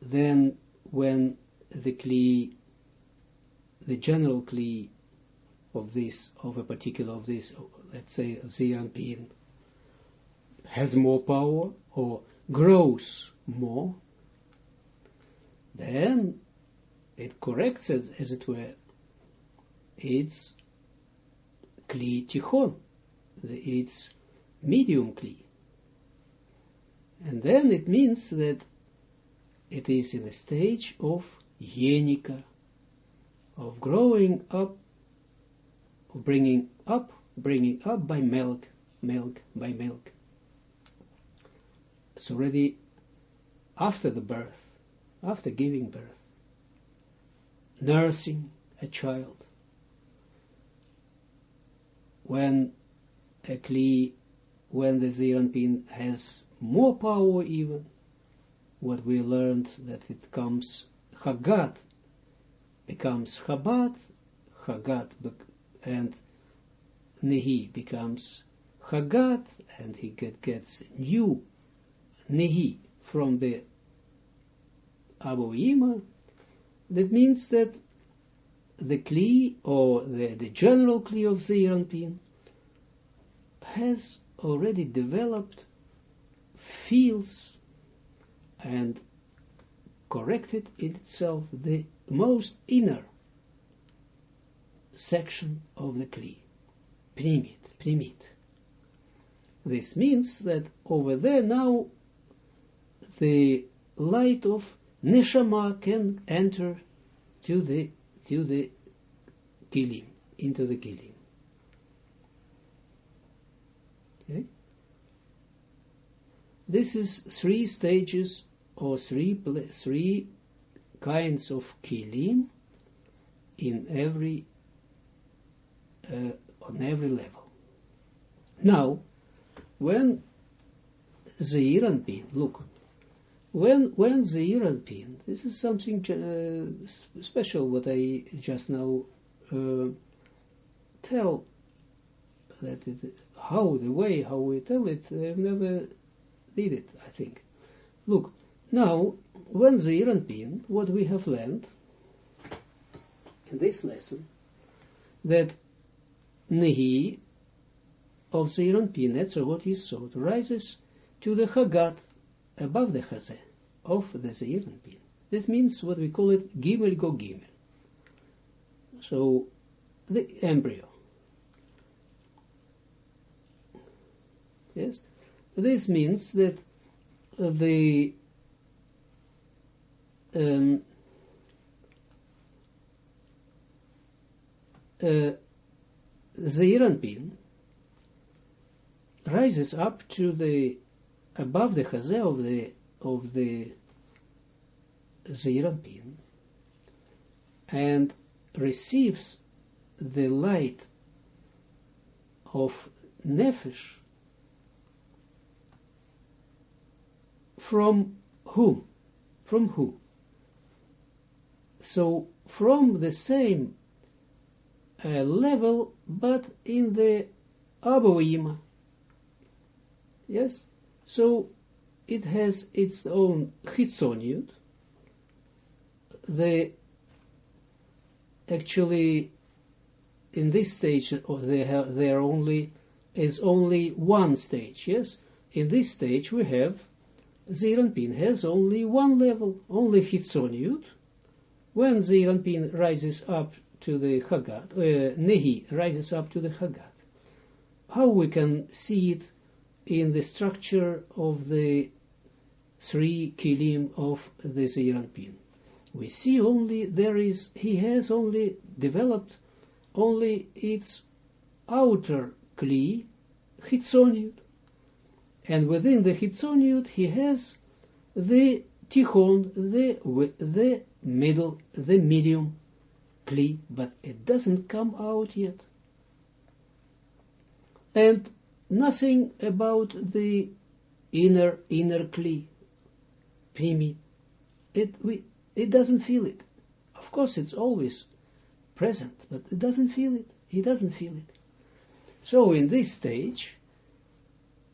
Then when the kli, the general kli of this, of a particular of this, let's say of Zeir Anpin, has more power or grows more, then it corrects, as it were, its kli tichon, its medium kli. And then it means that it is in a stage of yenika, of growing up, of bringing up by milk by milk. It's already after the birth, after giving birth, nursing a child. When a kli, when the Zeir Anpin has more power even, what we learned that it comes Hagat, becomes Chabad, and Nehi becomes Hagat, and he gets new Nehi from the Aboima. That means that the Kli, or the general Kli of Zeir Anpin, has already developed, feels, and corrected in itself the most inner section of the Kli, Pnimit. This means that over there now the light of Neshama can enter to the Kilim, into the Kilim. Okay? This is 3 stages, or three kinds of Kilim in every on every level. Now, when Zeir Anpin, look, when Zeir Anpin, this is something special what I just now tell, that how we tell it, I've never did it, I think. Look, now, when Zeir Anpin, what we have learned in this lesson, that Nehi of Zeir Anpin, Etzerot Yisod, rises to the Hagat, above the Chazeh, of the Zeir Anpin. This means what we call it Gimel Go Gimel. So, the embryo. Yes? This means that the Zeir Anpin rises up to the above the Chazeh of the Zeir Anpin and receives the light of Nefesh from whom? From who? So, from the same level, but in the Aboima. Yes? So, it has its own Chitzoniut. Actually, in this stage, there is only one stage, yes? In this stage, we have Zeir Anpin has only one level, only Chitzoniut. When Zeir Anpin rises up to the Hagat, Nehi rises up to the Hagat, how we can see it in the structure of the three Kilim of the Zeir Anpin? We see only he has only developed only its outer Kli, Chitzoniut. And within the Chitzoniut, he has the Tichon, the middle, the medium Kli, but it doesn't come out yet. And nothing about the inner Kli, Primi. It doesn't feel it. Of course, it's always present, but it doesn't feel it. He doesn't feel it. So in this stage,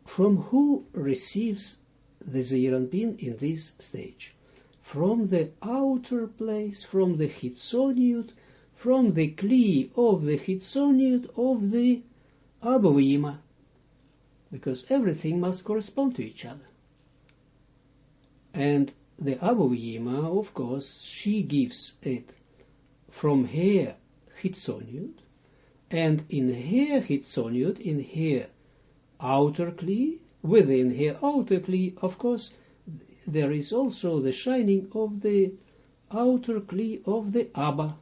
from who receives the Zeir Anpin in this stage? From the outer place, from the Chitzoniut, from the Kli of the Chitzoniut of the Aboima, because everything must correspond to each other. And the Aboima, of course, she gives it from her Chitzoniut, and in her Chitzoniut, in her outer Kli, within her outer Kli, of course, there is also the shining of the outer Kli of the Abba,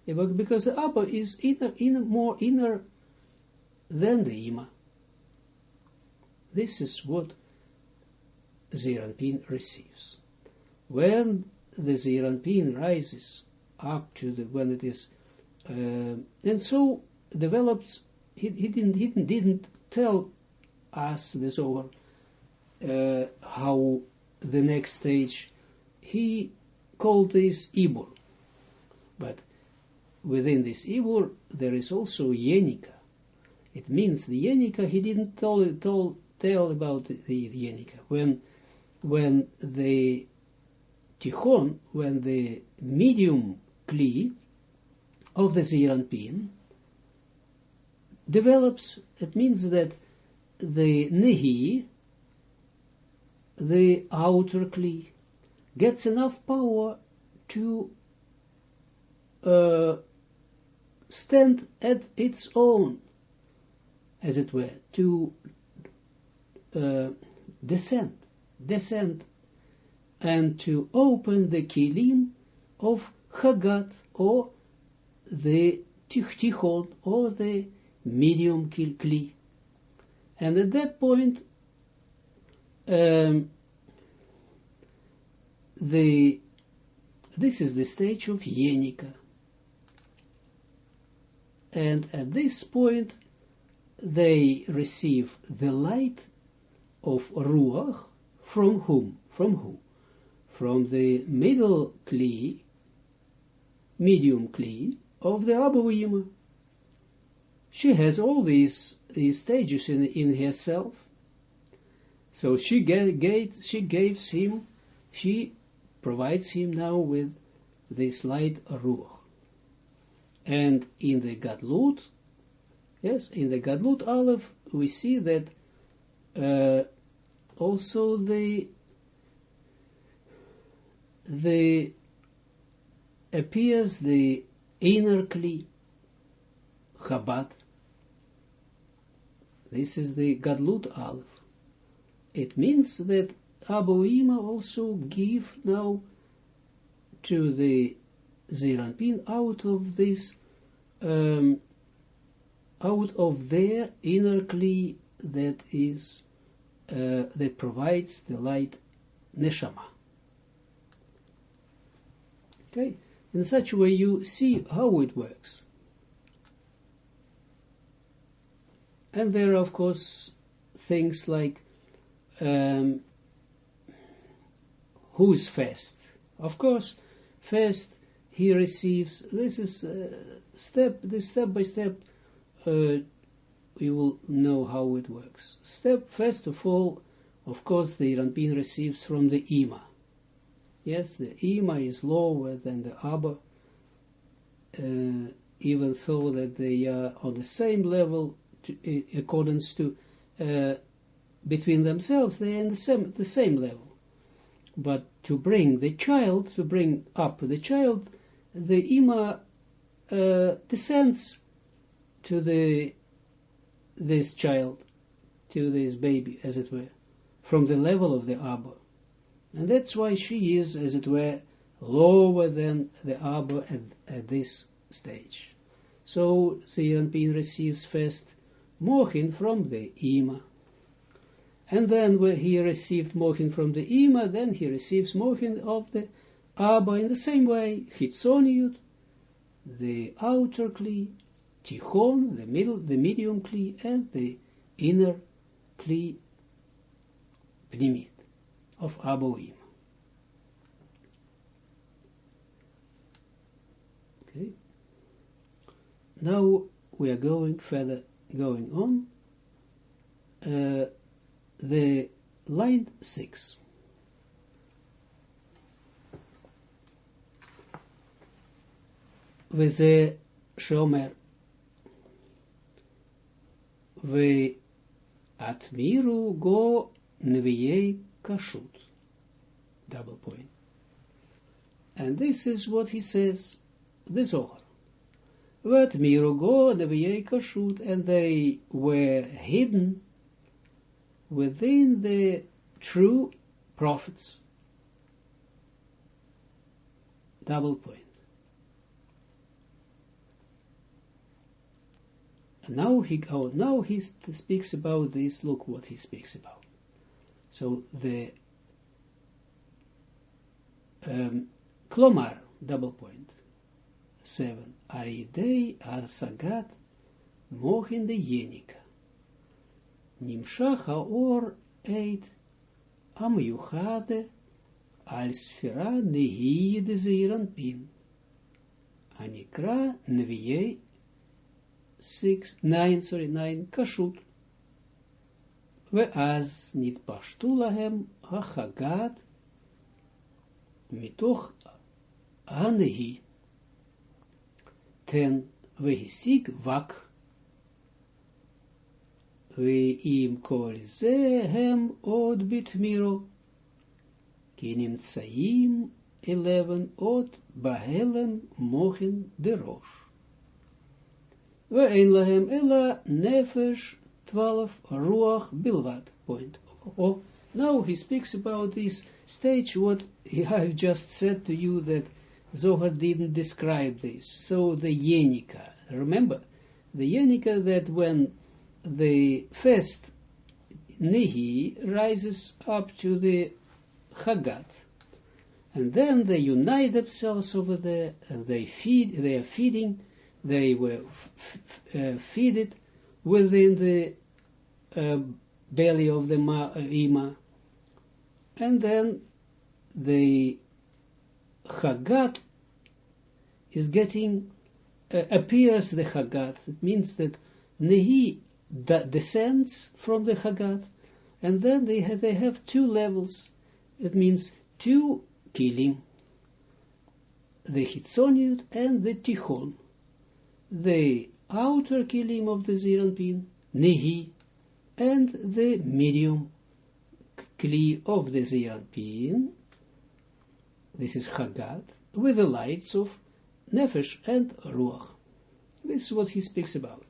because the Abba is more inner than the Ima. This is what Zeir Anpin receives. When the Zeir Anpin rises up to when it is, and so develops, he didn't tell us, the Zohar, how the next stage, he called this Ibur. But within this Ibur, there is also Yenika. It means the Yenika, he didn't tell about the Yenika. When the Tichon, when the medium Kli of the Zeir Anpin develops, it means that the Nehi, the outer Kli, gets enough power to stand at its own, as it were, to descend, and to open the Kilim of Hagat, or the Tichon, or the medium Kli. And at that point, this is the stage of Yenika. and at this point they receive the light of Ruach from whom? From who? From the middle Kli, medium Kli of the Abouima. She has all these stages in herself. So she provides him now with this light Ruach. And in the Gadlut, yes, in the Gadlut Aleph, we see that also the appears the inner Kli, Chabad. This is the Gadlut Aleph. It means that Abouima also give now to the Zeranpin out of this, out of their inner Kli that is, that provides the light Neshama. Okay, in such a way you see how it works. And there are, of course, things like who's first? Of course, first he receives. This is step by step. We will know how it works. First of all, of course, the Ranpin receives from the Ima. Yes, the Ima is lower than the Abba, even though that they are on the same level. Accordance to between themselves, they are in the same level. But to bring up the child, the Ima descends to this child, to this baby, as it were, from the level of the Abba. And that's why she is, as it were, lower than the Abba at this stage. So the Ranpin receives first Mochin from the Ima. And then when he received Mochin from the Ima, then he receives Mochin of the Abba in the same way. Chitzoniut, the outer Kli, Tichon, the medium Kli, and the inner Kli, Pnimit, of Abouim. Okay. Now we are going on, the line 6. וזה שאומר, והתמירו גו נביאי קשות. Double point. And this is what he says, the Zohar. והתמירו גו נביאי קשות, and they were hidden within the true prophets. Double point. And now he speaks about this. Look what he speaks about. So the Klomar, double point, 7. Aridei arsagat mochin de yenika. Nimshach haor eit amyuchade al sfera nehiye de Zeranpin. Anikra neviye 9 kashut. Ve'az nitpashtu lahem hachagat mitoch anehi 10 vehisig vak ve'im kol ze hem od bitmiro ki nimtsaim 11 od bahelem mochin de rosh ve'en lahem ela nefesh 12 ruach bilvat. Point. Oh, now he speaks about this stage, what I've just said to you, that Zohar didn't describe this. So the Yenika, remember, the Yenika, that when the first Nihi rises up to the Chagat, and then they unite themselves over there, and they are feeding they were feeded within the belly of the Ima, and then the Hagat is getting, appears the Hagat. It means that Nehi descends from the Hagat, and then they have two levels. It means two kilim, the Hitzoniut and the Tichon. The outer kilim of the Zeranpin, Nehi, and the medium kli of the Zeranpin, this is Hagat, with the lights of Nefesh and Ruach. This is what he speaks about.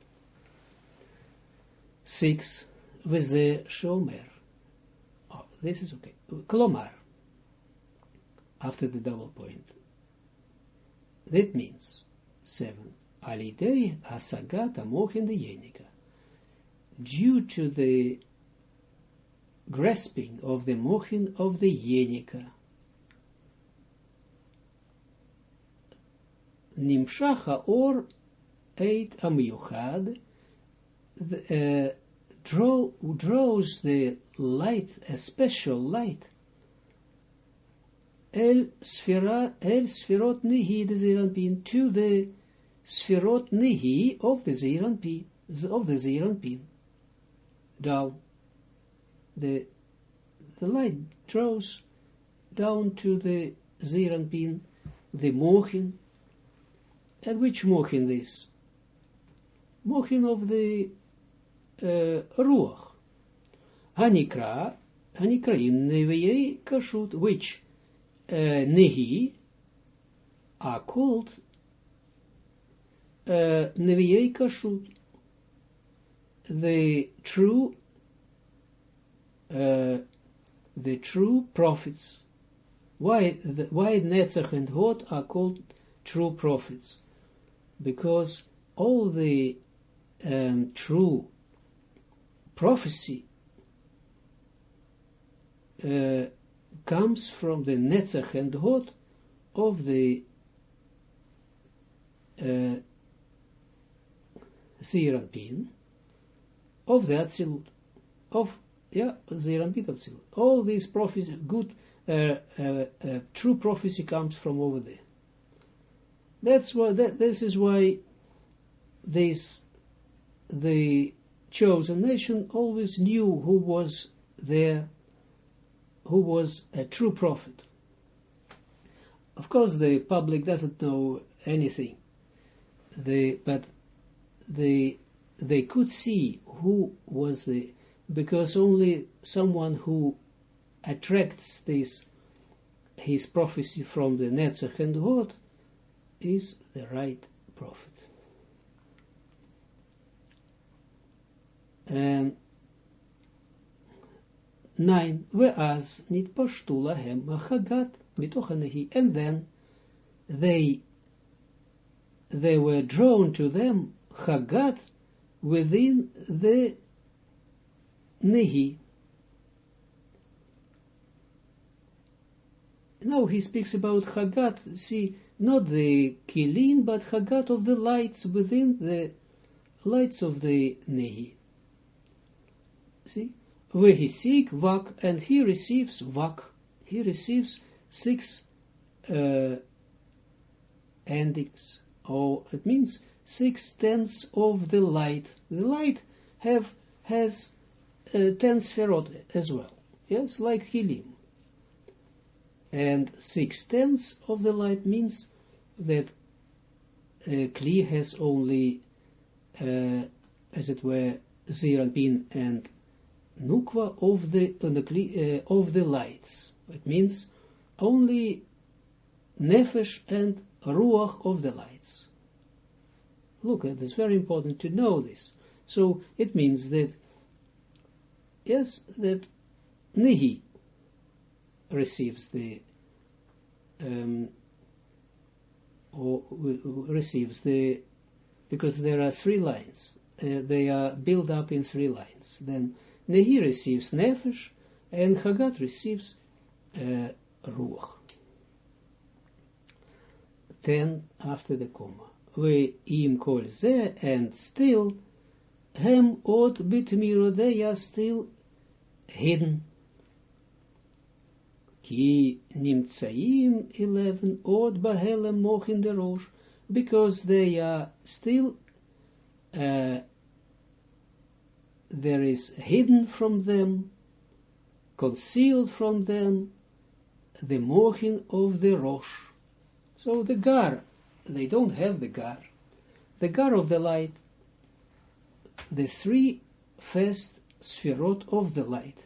6. Veze Shomer. Oh, this is okay. Klomar, after the double point. That means 7. Alidei Hasagat Amochin de Yenika. Due to the grasping of the Mochin of the Yenika, Nimshacha or 8 Amiyuchad draws the light, a special light, El Sfirot Nehi the Zeranpin, to the Sfirot Nehi of the Zeranpin, down. The light draws down to the Zeranpin, the Mochin. And which Mochin this? Mochin of the Ruach. Hanikra, Hanikraim Nevei Kashut, which Nehi are called Nevei Kashut, the true prophets. Why Netzach and Hod are called true prophets? Because all the true prophecy comes from the Netzach and Hod of the Zeranpin, of the Atzilut, Zeranpin of Atzilut. All these prophecy, good, true prophecy comes from over there. That's why. This is why the chosen nation always knew who was there, who was a true prophet. Of course, the public doesn't know anything. But they could see who was because only someone who attracts his prophecy from the Netzach and Hod is the right prophet. 9. Ve'az nitpashtu lahem hachagat mitoch hanehi, and then they were drawn to them Hagat within the Nehi. Now he speaks about Hagat, see, not the Kilim, but Hagat of the lights within the lights of the Nehi. See? Where he seek Vak, and he receives Vak. He receives 6 endings. Oh, it means 6/10 of the light. The light has 10 sferot as well. Yes, like Kilim. And 6/10 of the light means that Kli has only, as it were, Zeranpin and Nukva of the lights. It means only Nefesh and Ruach of the lights. Look, it's very important to know this. So it means that, yes, that Nehi receives because there are 3 lines. They are built up in 3 lines. Then Nehi receives Nefesh, and Hagat receives Ruach. 10 after the comma. we im kol ze, and still, hem od bitmiro, they are still hidden. Ki nimtsaim 11 od bahelem moch in the rosh, because they are still there is hidden from them, concealed from them, the mochin of the rosh. So the gar, they don't have the gar of the light, the three first sphirot of the light.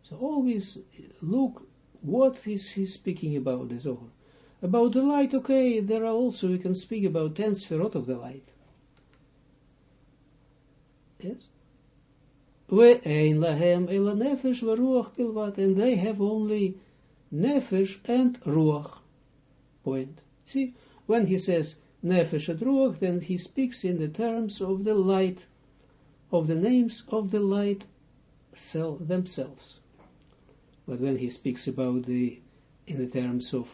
So always look what is he speaking about, the Zohar. About the light, okay, there are also, we can speak about 10 sphirot of the light. Yes? Ve'ein lahem ela nefesh v'ruach bilvat, and they have only nefesh and ruach. Point. See, when he says nefesh and ruach, then he speaks in the terms of the light, of the names of the light themselves. But when he speaks about in the terms of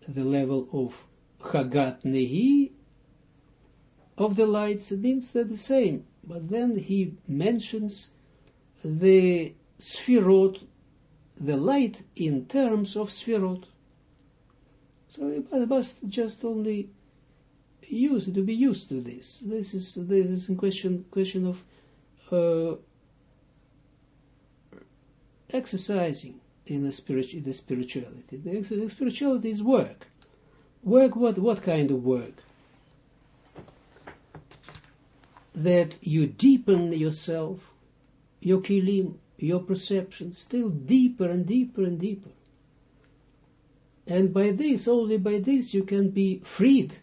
the level of Chagat Nehi of the lights, it means that the same. But then he mentions the Sphirot, the light in terms of Sphirot. So you must just only be used to this. This is a question of exercising in the spirituality. The spirituality is work. Work, what kind of work? That you deepen yourself, your kilim, your perception, still deeper and deeper and deeper. And by this, only by this, you can be freed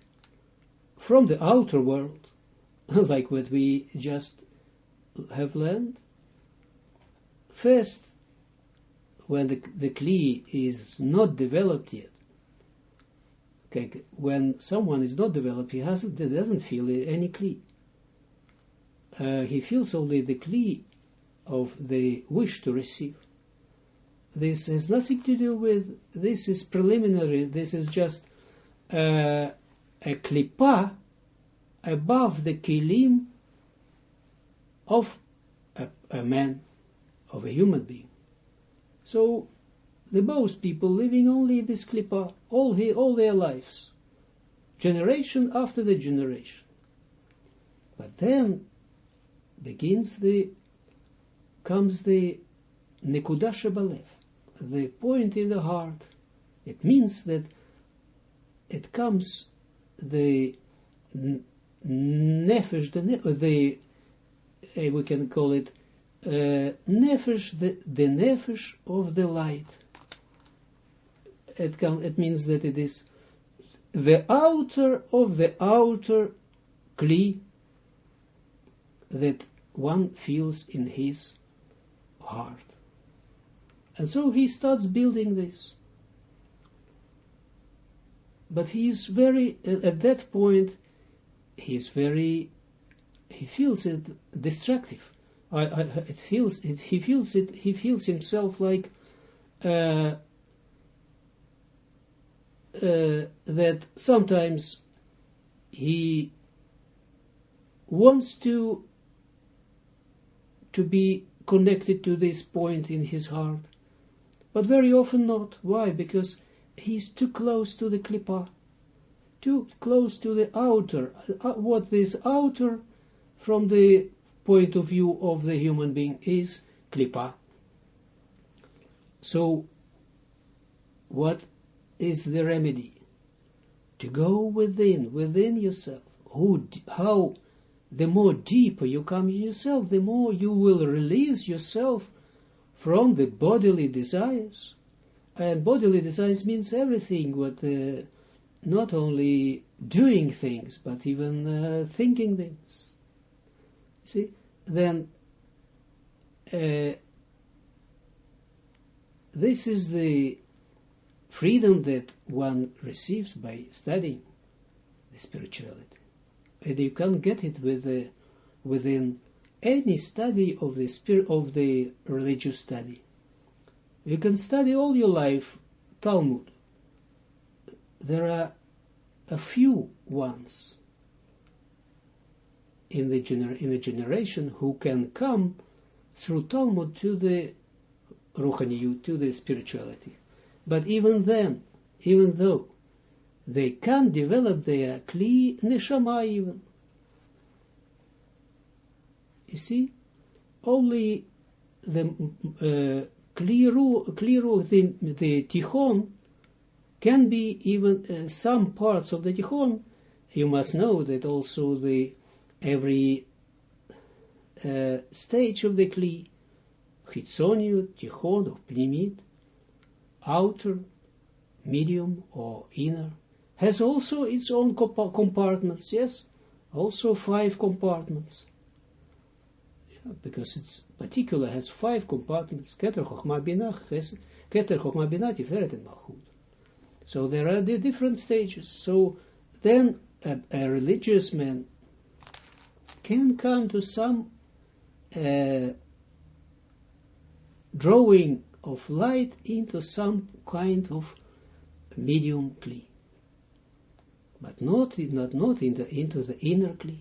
from the outer world, like what we just have learned. First, when the kli is not developed yet, okay, when someone is not developed, he doesn't feel any kli. He feels only the kli of the wish to receive. This has nothing to do with, this is preliminary, this is just a klipa above the kilim of a man, of a human being. So, the most people living only in this klipa, all their lives, generation after the generation. But then comes the nekuda shebalev, the point in the heart. It means that it comes the nefesh, we can call it nefesh, the nefesh of the light. It means that it is the outer of the outer kli that one feels in his heart. And so he starts building this. But he is at that point, he feels it destructive. He feels himself like that sometimes he wants to be connected to this point in his heart, but very often not. Why? Because he's too close to the klipa, too close to the outer. What is outer from the point of view of the human being is klipa. So, what is the remedy? To go within yourself. How? The more deeper you come in yourself, the more you will release yourself from the bodily desires. And bodily desires means everything, what not only doing things, but even thinking things. See? Then this is the freedom that one receives by studying the spirituality. And you can't get it within any study of the religious study. You can study all your life Talmud. There are a few ones in the generation who can come through Talmud to the Ruchaniyut, to the spirituality. But even then, even though they can't develop their Kli Neshama even. You see, only the Kli Ruch, the Tichon, can be even some parts of the Tichon. You must know that also every stage of the Kli, Chitzoniut, Tichon, or Pnimit, outer, medium, or inner, has also its own compartments, yes? Also 5 compartments. Yeah, because it's particular, has 5 compartments. Keter, Chochma, Binah, Keter, Chochma, Binah, Tiferet, and Malchut. So there are the different stages. So then a religious man can come to some drawing of light into some kind of medium Kli, but not into the inner Kli.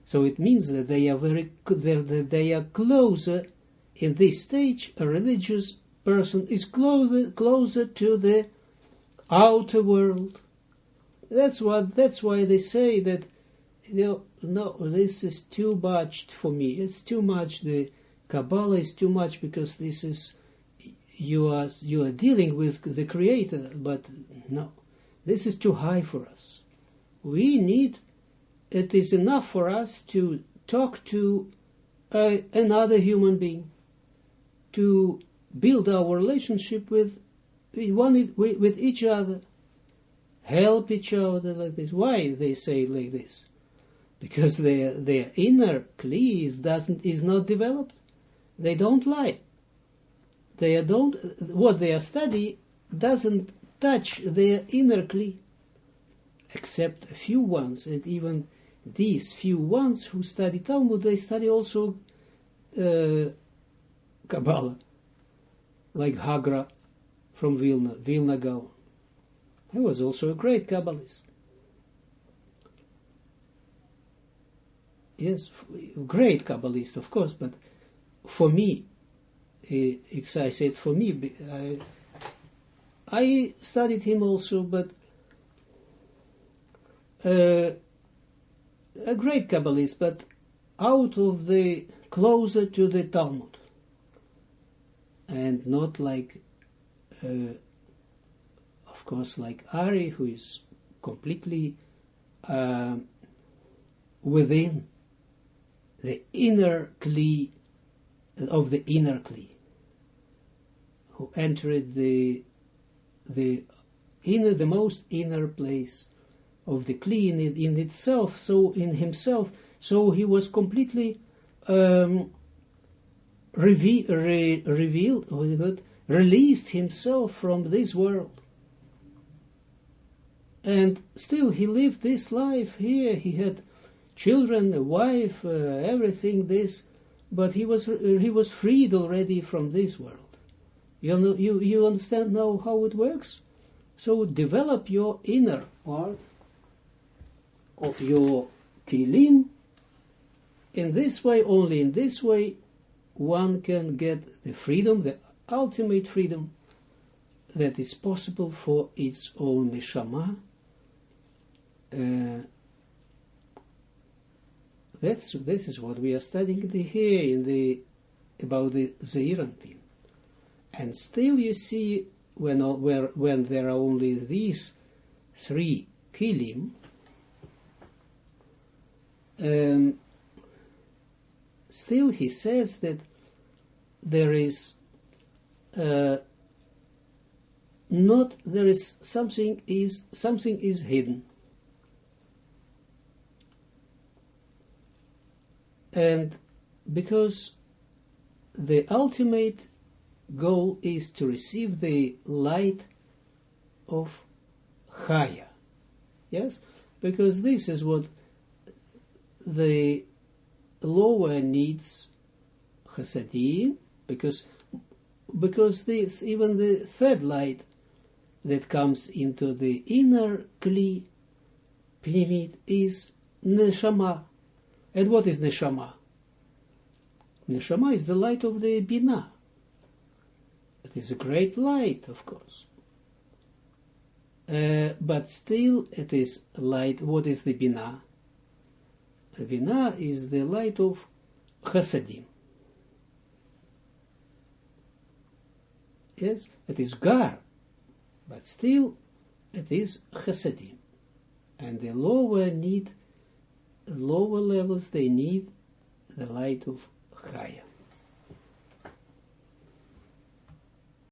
So it means that they are closer in this stage. A religious person is closer to the outer world. That's why they say that, no, this is too much for me. It's too much. The Kabbalah is too much, because this is you are dealing with the Creator. But no, this is too high for us. It is enough for us to talk to another human being, to build our relationship with each other, help each other like this. Why they say it like this? Because their inner Kli is not developed. They don't lie. What they study doesn't touch their inner Kli, except a few ones, and even these few ones who study Talmud, they study also Kabbalah, like Hagra from Vilna Gaon. He was also a great Kabbalist. Yes, great Kabbalist, of course, but for me, I said for me, I studied him also, but a great Kabbalist, but out of the closer to the Talmud, and not like, of course, like Ari, who is completely within the inner Kli of the inner Kli, who entered the most inner place of the Kli in itself, so in himself, so he was completely released himself from this world. And still he lived this life here. He had children, a wife, everything this, but he was freed already from this world. You understand now how it works? So develop your inner part of your kilim. In this way, only in this way, one can get the freedom, the ultimate freedom that is possible for its own neshama. This is what we are studying here about the Zeir-Anpin. And still you see, when there are only these 3 kilim, still he says that there is something is hidden. And because the ultimate goal is to receive the light of Chaya. Yes? Because this is what the lower needs, Chasadim, because this, even the third light that comes into the inner Kli, Pnimit, is neshama. And what is neshama? Neshama is the light of the Binah. It is a great light, of course. But still it is light. What is the Binah? The Binah is the light of Chasadim. Yes, it is Gar, but still it is Chasadim. And the lower levels, they need the light of Chaya.